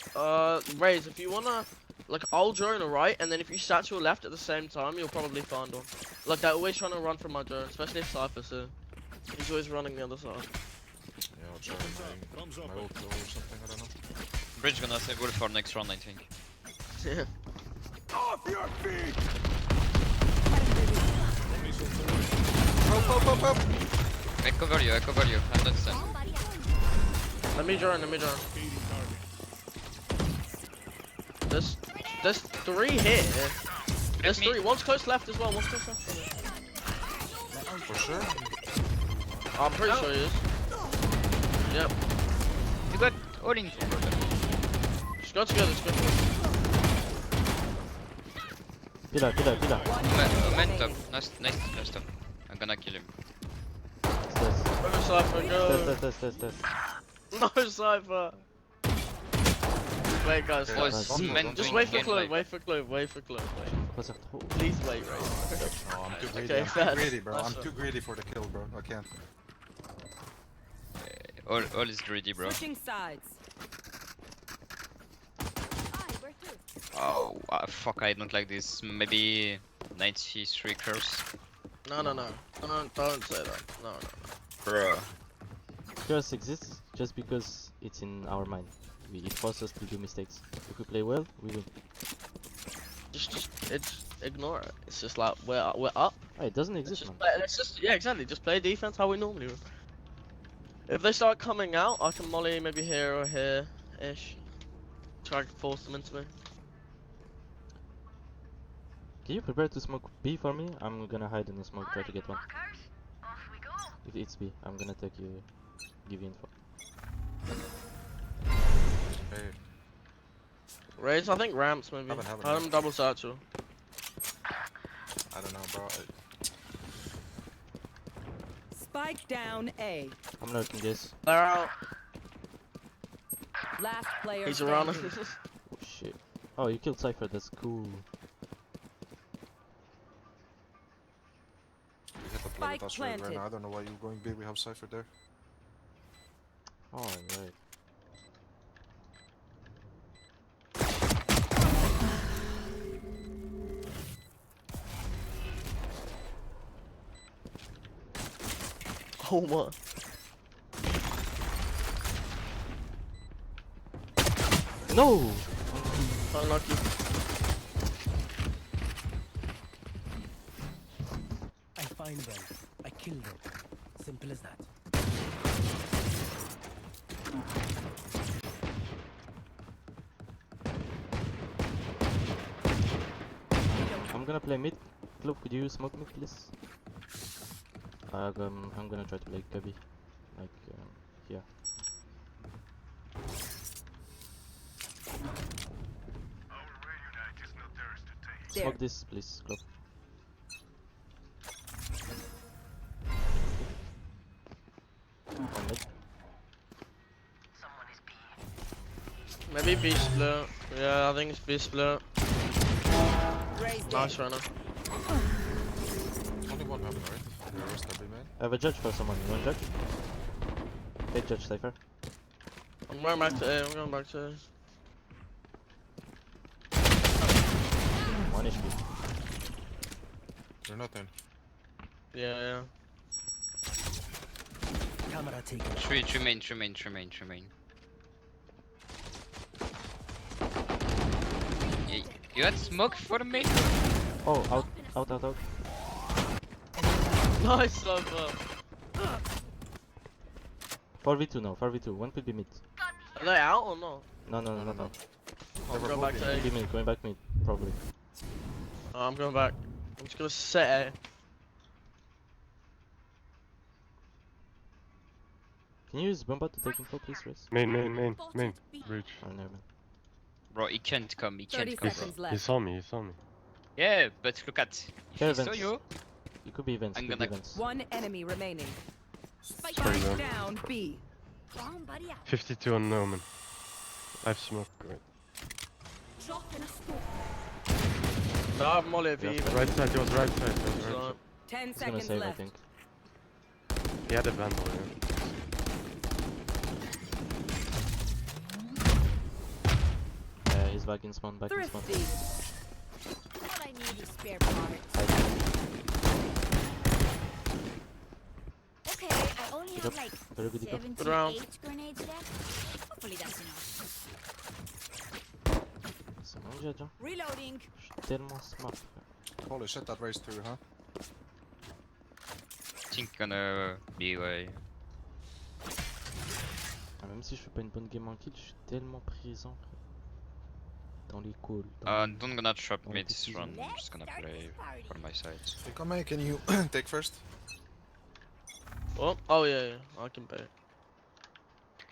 Raze, if you wanna, like, I'll drone right, and then if you sat to your left at the same time, you'll probably find one. Like, they're always trying to run from my drone, especially if Cypher's here. He's always running the other side. Yeah, I'll try my ult or something, I don't know. Bridge gonna save Wolf for next round, I think. Yeah. Off your feet! Help! I cover you, I'm not stunned. Let me drone. There's 3 here. There's 3. One's close left as well. For sure? I'm pretty sure he is. Yep. You got all in for brother. Just go together. Pillar. Momentum. Nice top. I'm gonna kill him. Go Cypher, go. Test. No Cypher. Wait guys, just wait for Clove. Please wait, right? No, I'm too greedy. Okay, I'm too greedy, bro. I'm too greedy for the kill, bro. I can't. All is greedy, bro. Switching sides. Oh, fuck, I don't like this. Maybe 93 curse. No. Don't say that. No. Bro. Curse exists just because it's in our mind. It forces us to do mistakes. If we play well, we win. Just ignore it. It's just like we're up. Oh, it doesn't exist, man. Yeah, exactly. Just play defense how we normally would. If they start coming out, I can molly maybe here or here-ish. Try to force them into me. Can you prepare to smoke B for me? I'm gonna hide in the smoke, try to get one. If it's B, I'm gonna give you info. Hey. Raze, I think ramps maybe. I'm double satchel. I don't know, bro. Spike down A. I'm lurking this. They're out. Last player He's around. standing. Oh shit. Oh, you killed Cypher, that's cool. We hit the play with us right now. I don't know why you're going big. We have Cypher there. Alright. Oh my. No! Unlucky. I find them. I kill them. Simple as that. I'm gonna play mid. Clo, could you smoke me, please? I'm gonna try to play Cubby. Like, here. Smoke this, please, Clo. Maybe B split. Yeah, I think it's B split. Nice runner. Only one heaven, right? The rest have been made. I have a judge for someone. You want judge? Hey, judge Cypher. I'm going back to A. I'm going back to A. 1 HP. They're nothing. Yeah. Camera taken. 3 main. You had smoke for me? Oh, out. Nice Cypher. 4v2 now, 4v2. One could be mid. Are they out or not? No. I'll go back to A. Could be mid, going back mid, probably. Oh, I'm going back. I'm just gonna set A. Can you use Bomba to take info, please, Race? Main. Breach. Oh, never mind. Bro, he can't come, he can't 30 come. seconds He left. saw me. Yeah, but look at. Here, If he saw Vents. you, It could be events, I'm could be gonna- events. One enemy remaining. Sorry, Spike man. down B. 52 on Omen. I've smoked. Right. I have Molly if he even. Right side. He was right side. 10 He's gonna seconds save, I left. think. He had a vandal. Yeah. He's back in spawn, back in spawn. Thrifty. All I need is spare parts. Okay, I only Pick have up. like Very good pick up. 78 grenades left. Hopefully that's enough. C'est mon judge, hein. Reloading. Je suis tellement smart, frère. Holy shit, that race too, huh? I think gonna be way. Ah, même si je fais pas une bonne game en kill, je suis tellement présent, frère. Dans les calls. Don't gonna trap dans mid les this run, décisions. I'm just gonna play for my side. Hey, come on, can you take first? Oh yeah, I can pay.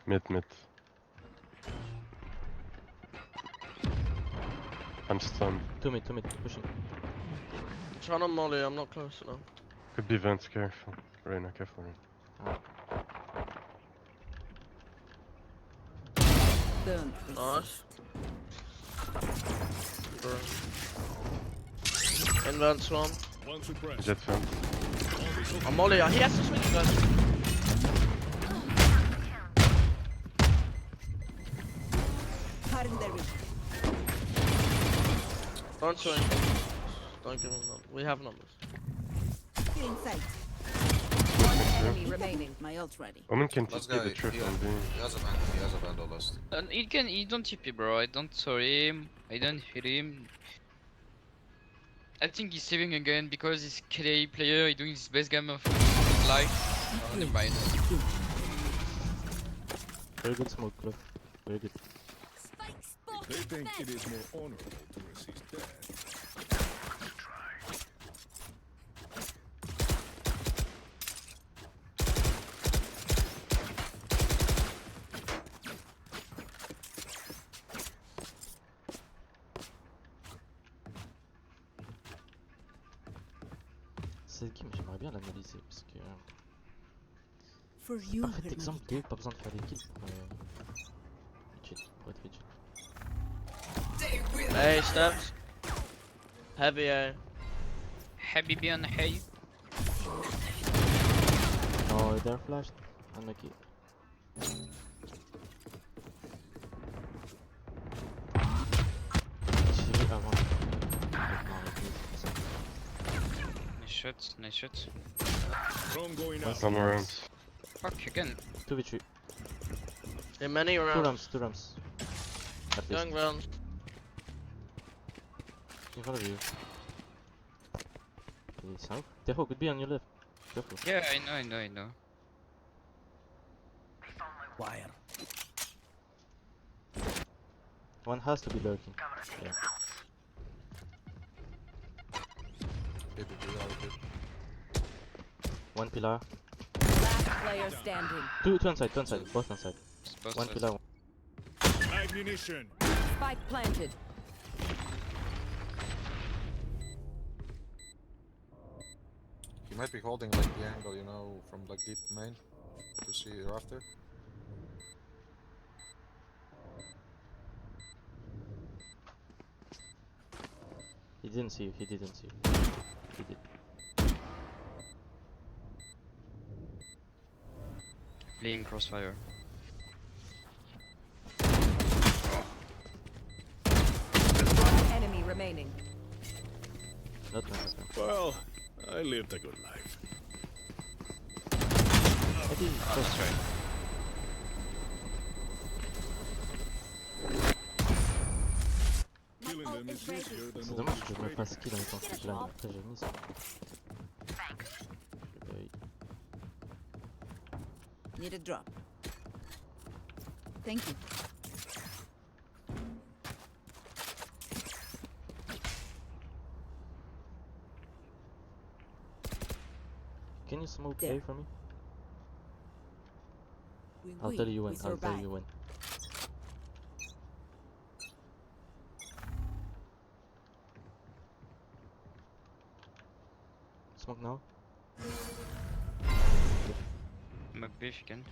Mid. I'm stunned. 2 mid, pushing. Trying to Molly, I'm not close enough. Could be vents. Careful. Reyna, careful. Done. Nice. Invents one. Jet fan. I'm Molly, he has to swing you guys. Don't swing. Don't give him numbers. We have numbers. In sight. One enemy remaining. My ult ready. Omen can Let's just be go. the trip He on B. has a vandal list. And he don't TP, bro. I don't saw him. I don't hit him. I think he's saving again because he's KDA player. He's doing his best game of his life. Never mind. Very good smoke, Cliff. Very good. They think it is more honorable to resist death. Cette game, j'aimerais bien l'analyser parce que. For you, Parfait exemple de pas besoin de faire des kills pour être rigid. Hey, steps. Heavy A. Heavy B on hay. Oh, they're flashed. Unlucky. J'ai vu avant. Nice shot. Drone going out. Some around. Fuck, again. 2v3. Yeah, many around. Two ramps. At least. Going round. In front of you. Okay, south. Careful, could be on your left. Careful. Yeah, I know. Wire. One has to be lurking. Yeah. One pillar. Last player standing. Two on side, both on side. Both One sides. pillar. Ammunition. Spike planted. He might be holding like the angle, you know, from like deep main to see you after. He didn't see you, He did. Laying crossfire. One enemy remaining. Not nice. Well, I lived a good life. That's right. Killing them is easier than C'est all dommage this que je me trading. fasse kill en même temps que je l'ai. Après j'ai mis ça. Need a drop. Thank you. Can you smoke There. A for me? I'll tell you when. I'll tell you when. Smoke now. Smoke B if you can.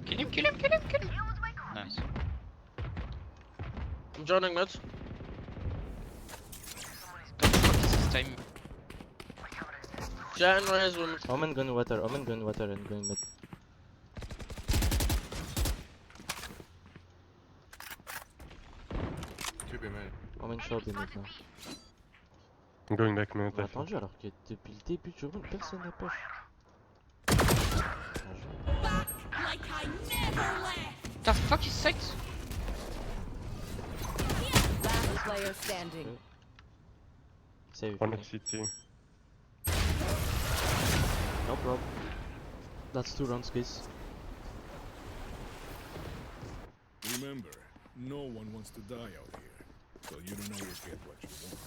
Kill him! Nice. I'm joining mid. This is time. Jet and Raze will. Omen gun water and going mid. To be made. Omen short be mid now. I'm going back mid. On a attendu alors que depuis le début du round personne n'a push. Like I never left. The fuck is sight? Last player standing. Save. One at CT. No problem. That's 2 rounds, guys. Remember, no one wants to die out here, so you don't always get what you want.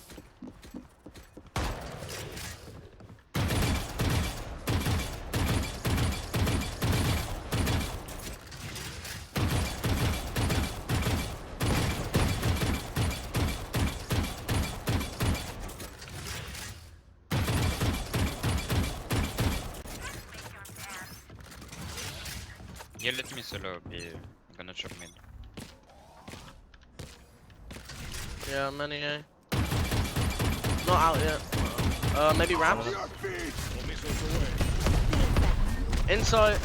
Yeah, let me solo be gonna chop mid. Yeah, many A. Not out yet. Maybe ramps. Inside.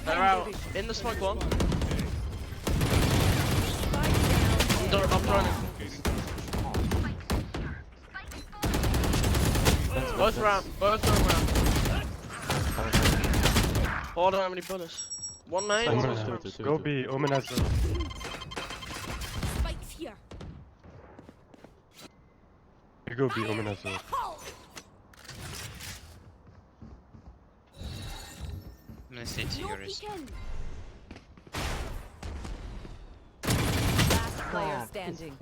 They're out. In the smoke one. I'm trying. Both ramp. Both ramp. Oh, I don't have any bullets. One main, one ramps. Go B, Omen has Spikes here. You go B, Omen has Let's see Tigris. Last player standing.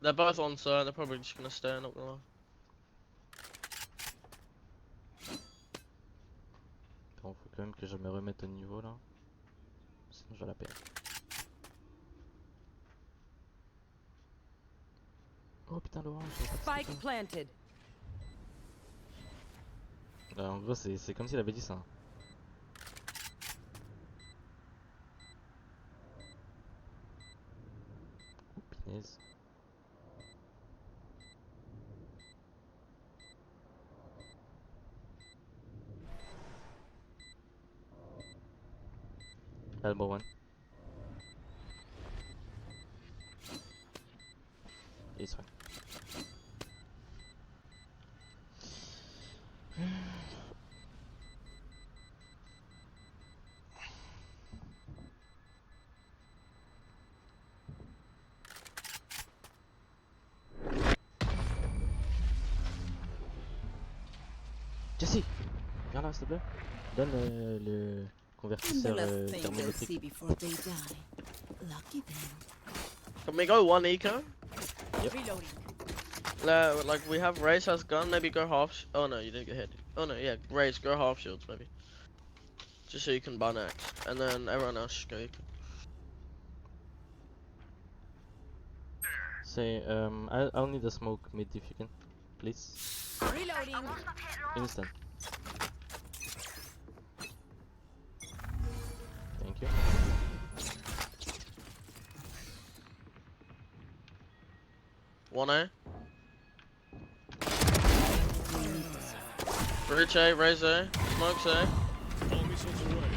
They're both on side, they're probably just gonna stay, not gonna lie. Bon, faut quand même que je me remette au niveau là. Sinon je vais la perdre. Oh putain, l'orange. Spike planted. En gros, c'est comme s'il avait dit ça. Oh, punaise. Elbow one. Jesse, viens là s'il te plaît. Donne le convertisseur thermométrique. before they die. Lucky them. Can we go one eco? Yep. Reloading. Like we have Raze has gun, maybe go half. Oh no, you didn't get hit. Oh no, yeah, Raze go half shields maybe. Just so you can buy next, and then everyone else just go eco. Say, I'll need a smoke mid if you can, please. Reloading. Instant. Thank you. One A. Breach A, Raze A, smokes A. All missiles away.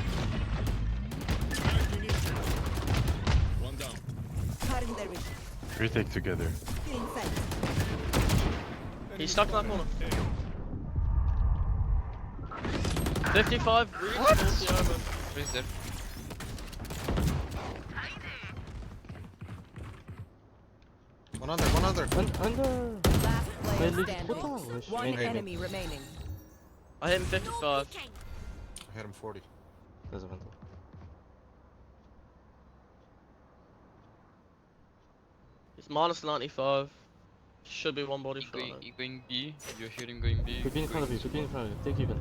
Tag munition. One down. Cutting their vision. Retake together. Feeling fence. He's stuck in that corner. 55, breach, 40 over. Who's there? One under, one under. Under. Last player Really? standing. What the hell? One Maybe. enemy remaining. I hit him 55. I hit him 40. There's a vandal. It's minus 95. Should be one body shot. You going B? You're hearing going B? Could be in front of you, could be in front of you. Take even.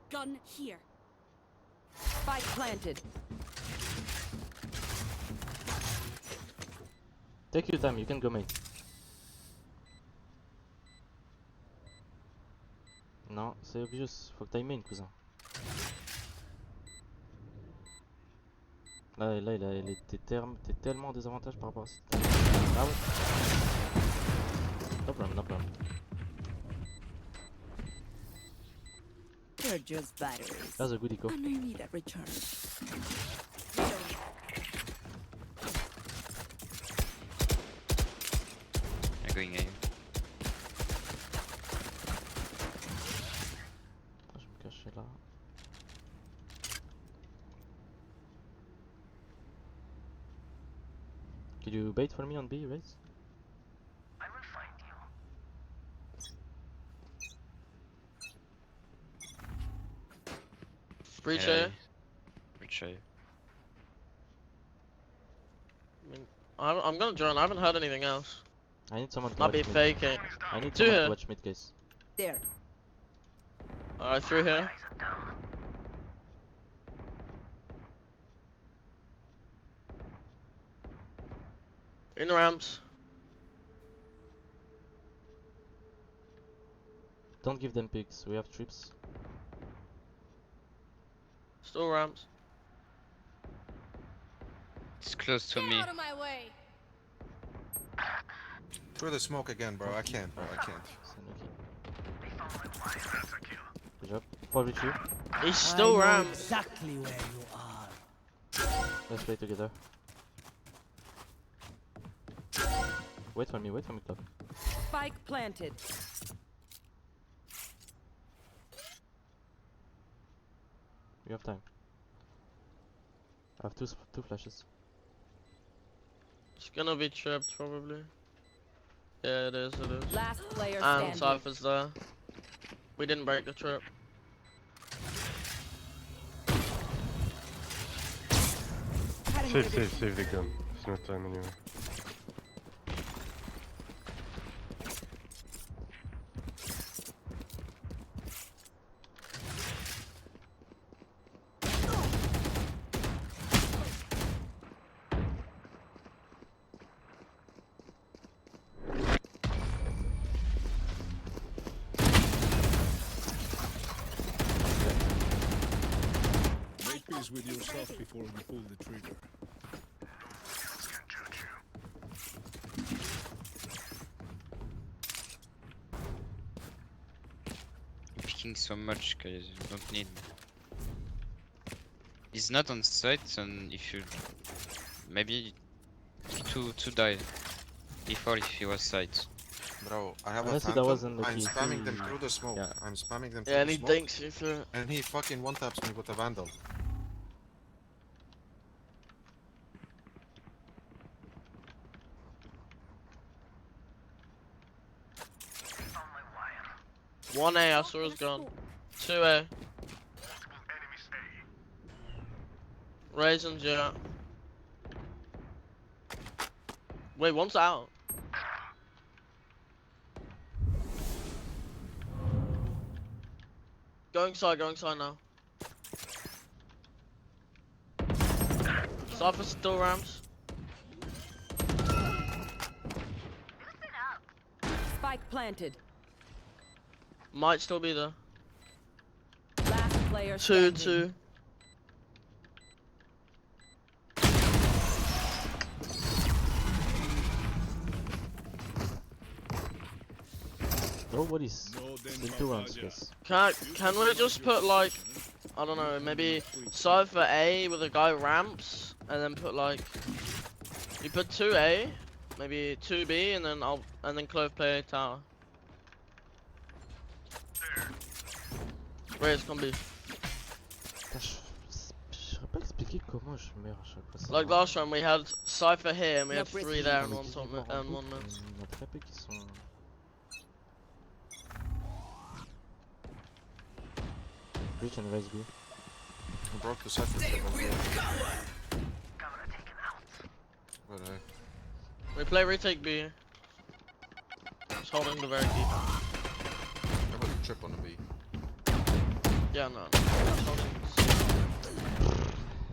Gun here. Spike planted. Take your time, you can go main. Non, c'est obvious, faut que t'ailles main, cousin. Là, t'es tellement en désavantage par rapport à ça. Ah ouais. No problem, no problem. They're just batteries. That's a good eco. And I need a recharge. I'm going A. Je vais me cacher là. Could you bait for me on B, Raze? Breach Yeah. A. Breach A. I'm gonna join. I haven't heard anything else. I need someone to Might be watch mid. faking. I need Two someone here. to watch mid, guys. There. Alright, through here. In ramps. Don't give them picks, we have trips. Still ramps. It's close to me. Out of my way. Through the smoke again, bro. I can't, bro. I can't. Good job. Fall with you. He's still ramps. Exactly where you are. Let's play together. Wait for me, club. Spike planted. We have time. I have two flashes. It's gonna be trapped probably. Yeah, it is. Last player And standing. Cypher's there. We didn't break the trap. Save the gun. It's not time anyway. Make peace with yourself before you pull the trigger. You're picking so much, guys. You don't need. He's not on site, and if you maybe two die before if he was site. Bro, I have Unless a that phantom. wasn't the I'm key. spamming them through the smoke. Yeah. I'm spamming them Yeah, through and the he smoke. dinks you through. And he fucking one-taps me with a vandal. 1A, I saw his gun. 2A. Raisins, yeah. Wait, one's out. Going side now. Cypher still ramps. Spike planted. Might still be there. Last player 2-2. Nobody's in 2 rounds, guys. Can we just put like, I don't know, maybe Cypher A with a guy ramps, and then put like, you put 2A, maybe 2B, and then Clove play tower. Raise can be. Je saurais pas expliquer comment je meurs à chaque fois. Like last time we had Cypher here and we had 3 there and 1 top and 1 mid. Il y a très peu qui sont. Breach and raise B. I broke the Cypher trip on here. But we play retake B. Just holding the very deep. I got a trip on the B. Yeah, no.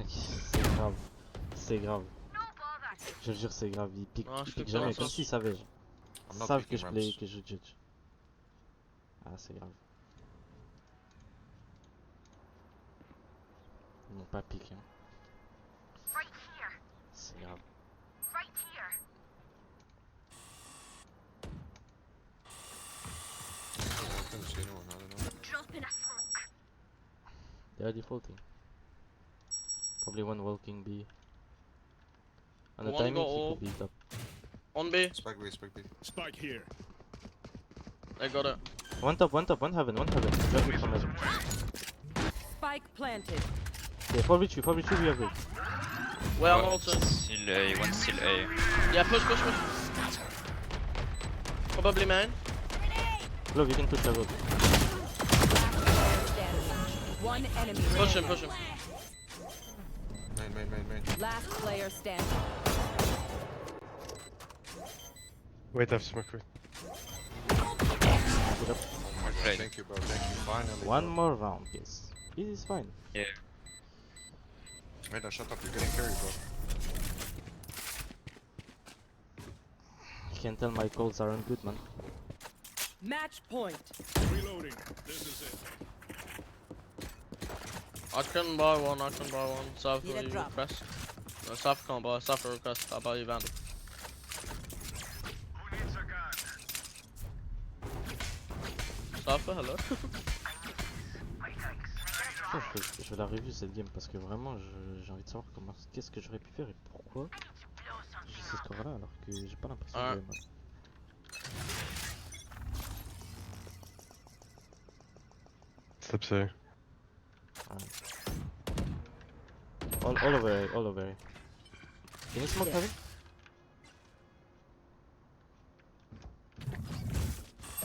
C'est grave. C'est grave. Je jure, c'est grave. Ils piquent jamais. Comme s'ils savaient. Ils savent que je play, que je judge. Ah, c'est grave. Ils m'ont pas piqué. C'est grave. They are defaulting. Probably one walking B. And the One timing go he could be top. On B. Spike B, Spike B. Spike here. I got it. One top, one heaven. Drop it from heaven. Spike planted. Okay, 4v3, we have it. Well, I'm also. Still A, one still A. Yeah, push. Probably main. Love, you can push that road. One enemy. Push him. Main. Last player standing. Wait, I have smoke. Thank you, bro. Thank you. Finally. One more round, yes. This is fine. Yeah. Wait, now shut up. You're getting carried, bro. You can tell my calls aren't good, man. Match point. Reloading. This is it. I can buy one. Cypher, Need a you drop. request. No, Cypher can't buy. Cypher request. I'll buy you Vandal. Cypher, hello. Je vais la review cette game parce que vraiment j'ai envie de savoir comment, qu'est-ce que j'aurais pu faire et pourquoi j'ai ce score là alors que j'ai pas l'impression de jouer mal. Step C. All over. Can you smoke heaven?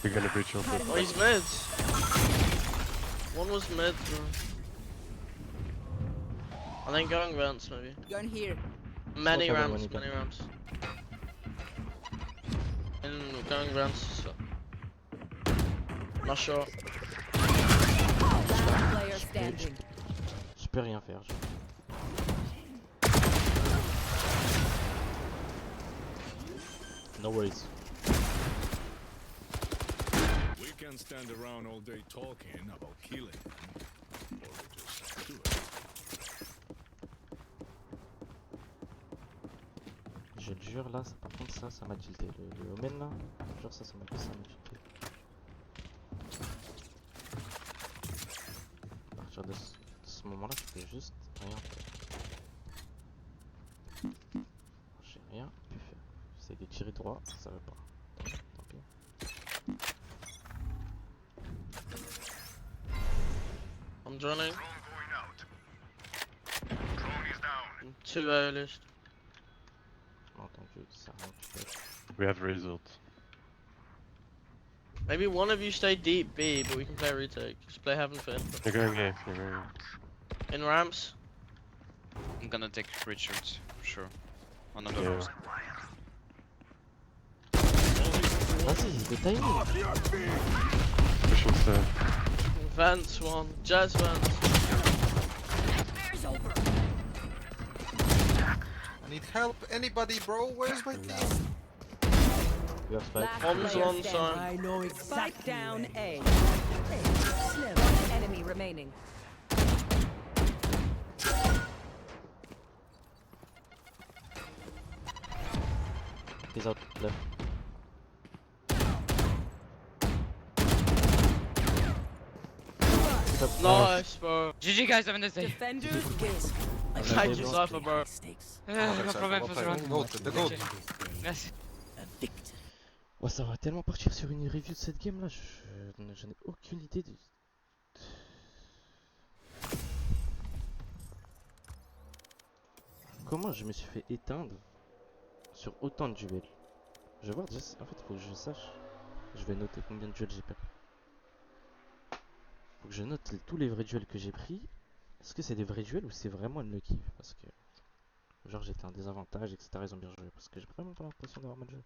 We're gonna breach open. Oh, he's mid. One was mid. I think going ramps maybe. Gun here. Many Okay, ramps. And going ramps. So. Not sure. Last player standing. Je peux rien faire. No worries. We can't stand around all day talking about killing. Or we just do it. Je le jure là, par contre ça m'a tilté. Le Omen là, je jure ça m'a tilté. À partir de ce moment-là, je peux juste rien faire. J'ai rien pu faire. J'essaie de tirer droit, ça va pas. Tant pis. I'm droning. 2 A list. Non, tant que ça rien que tu fais. We have results. Maybe one of you stay deep B, but we can play a retake. Just play heaven for info. You're going A. You're going A. In ramps. I'm gonna take Richards for sure. Another Yeah. Vas-y, le timing. Pushing stairs. Vents one. Jazz vents. I need help. Anybody, bro? Where's my team? You have spike. Last Bombs player on, standing. son. I know Spike exactly. down A. One enemy remaining. He's out left. Nice, bro. GG guys, have a nice day. Defenders win. Thank you, Cypher, bro. No problem for the round. The gold. Merci. Ouais, ça va tellement partir sur une review de cette game là, je n'ai aucune idée de... Comment je me suis fait éteindre sur autant de duels? Je vais voir déjà, en fait faut que je sache. Je vais noter combien de duels j'ai perdu. Faut que je note tous les vrais duels que j'ai pris. Est-ce que c'est des vrais duels ou c'est vraiment unlucky? Parce que genre j'étais en désavantage, etc. Ils ont bien joué. Parce que j'ai vraiment pas l'impression d'avoir mal joué.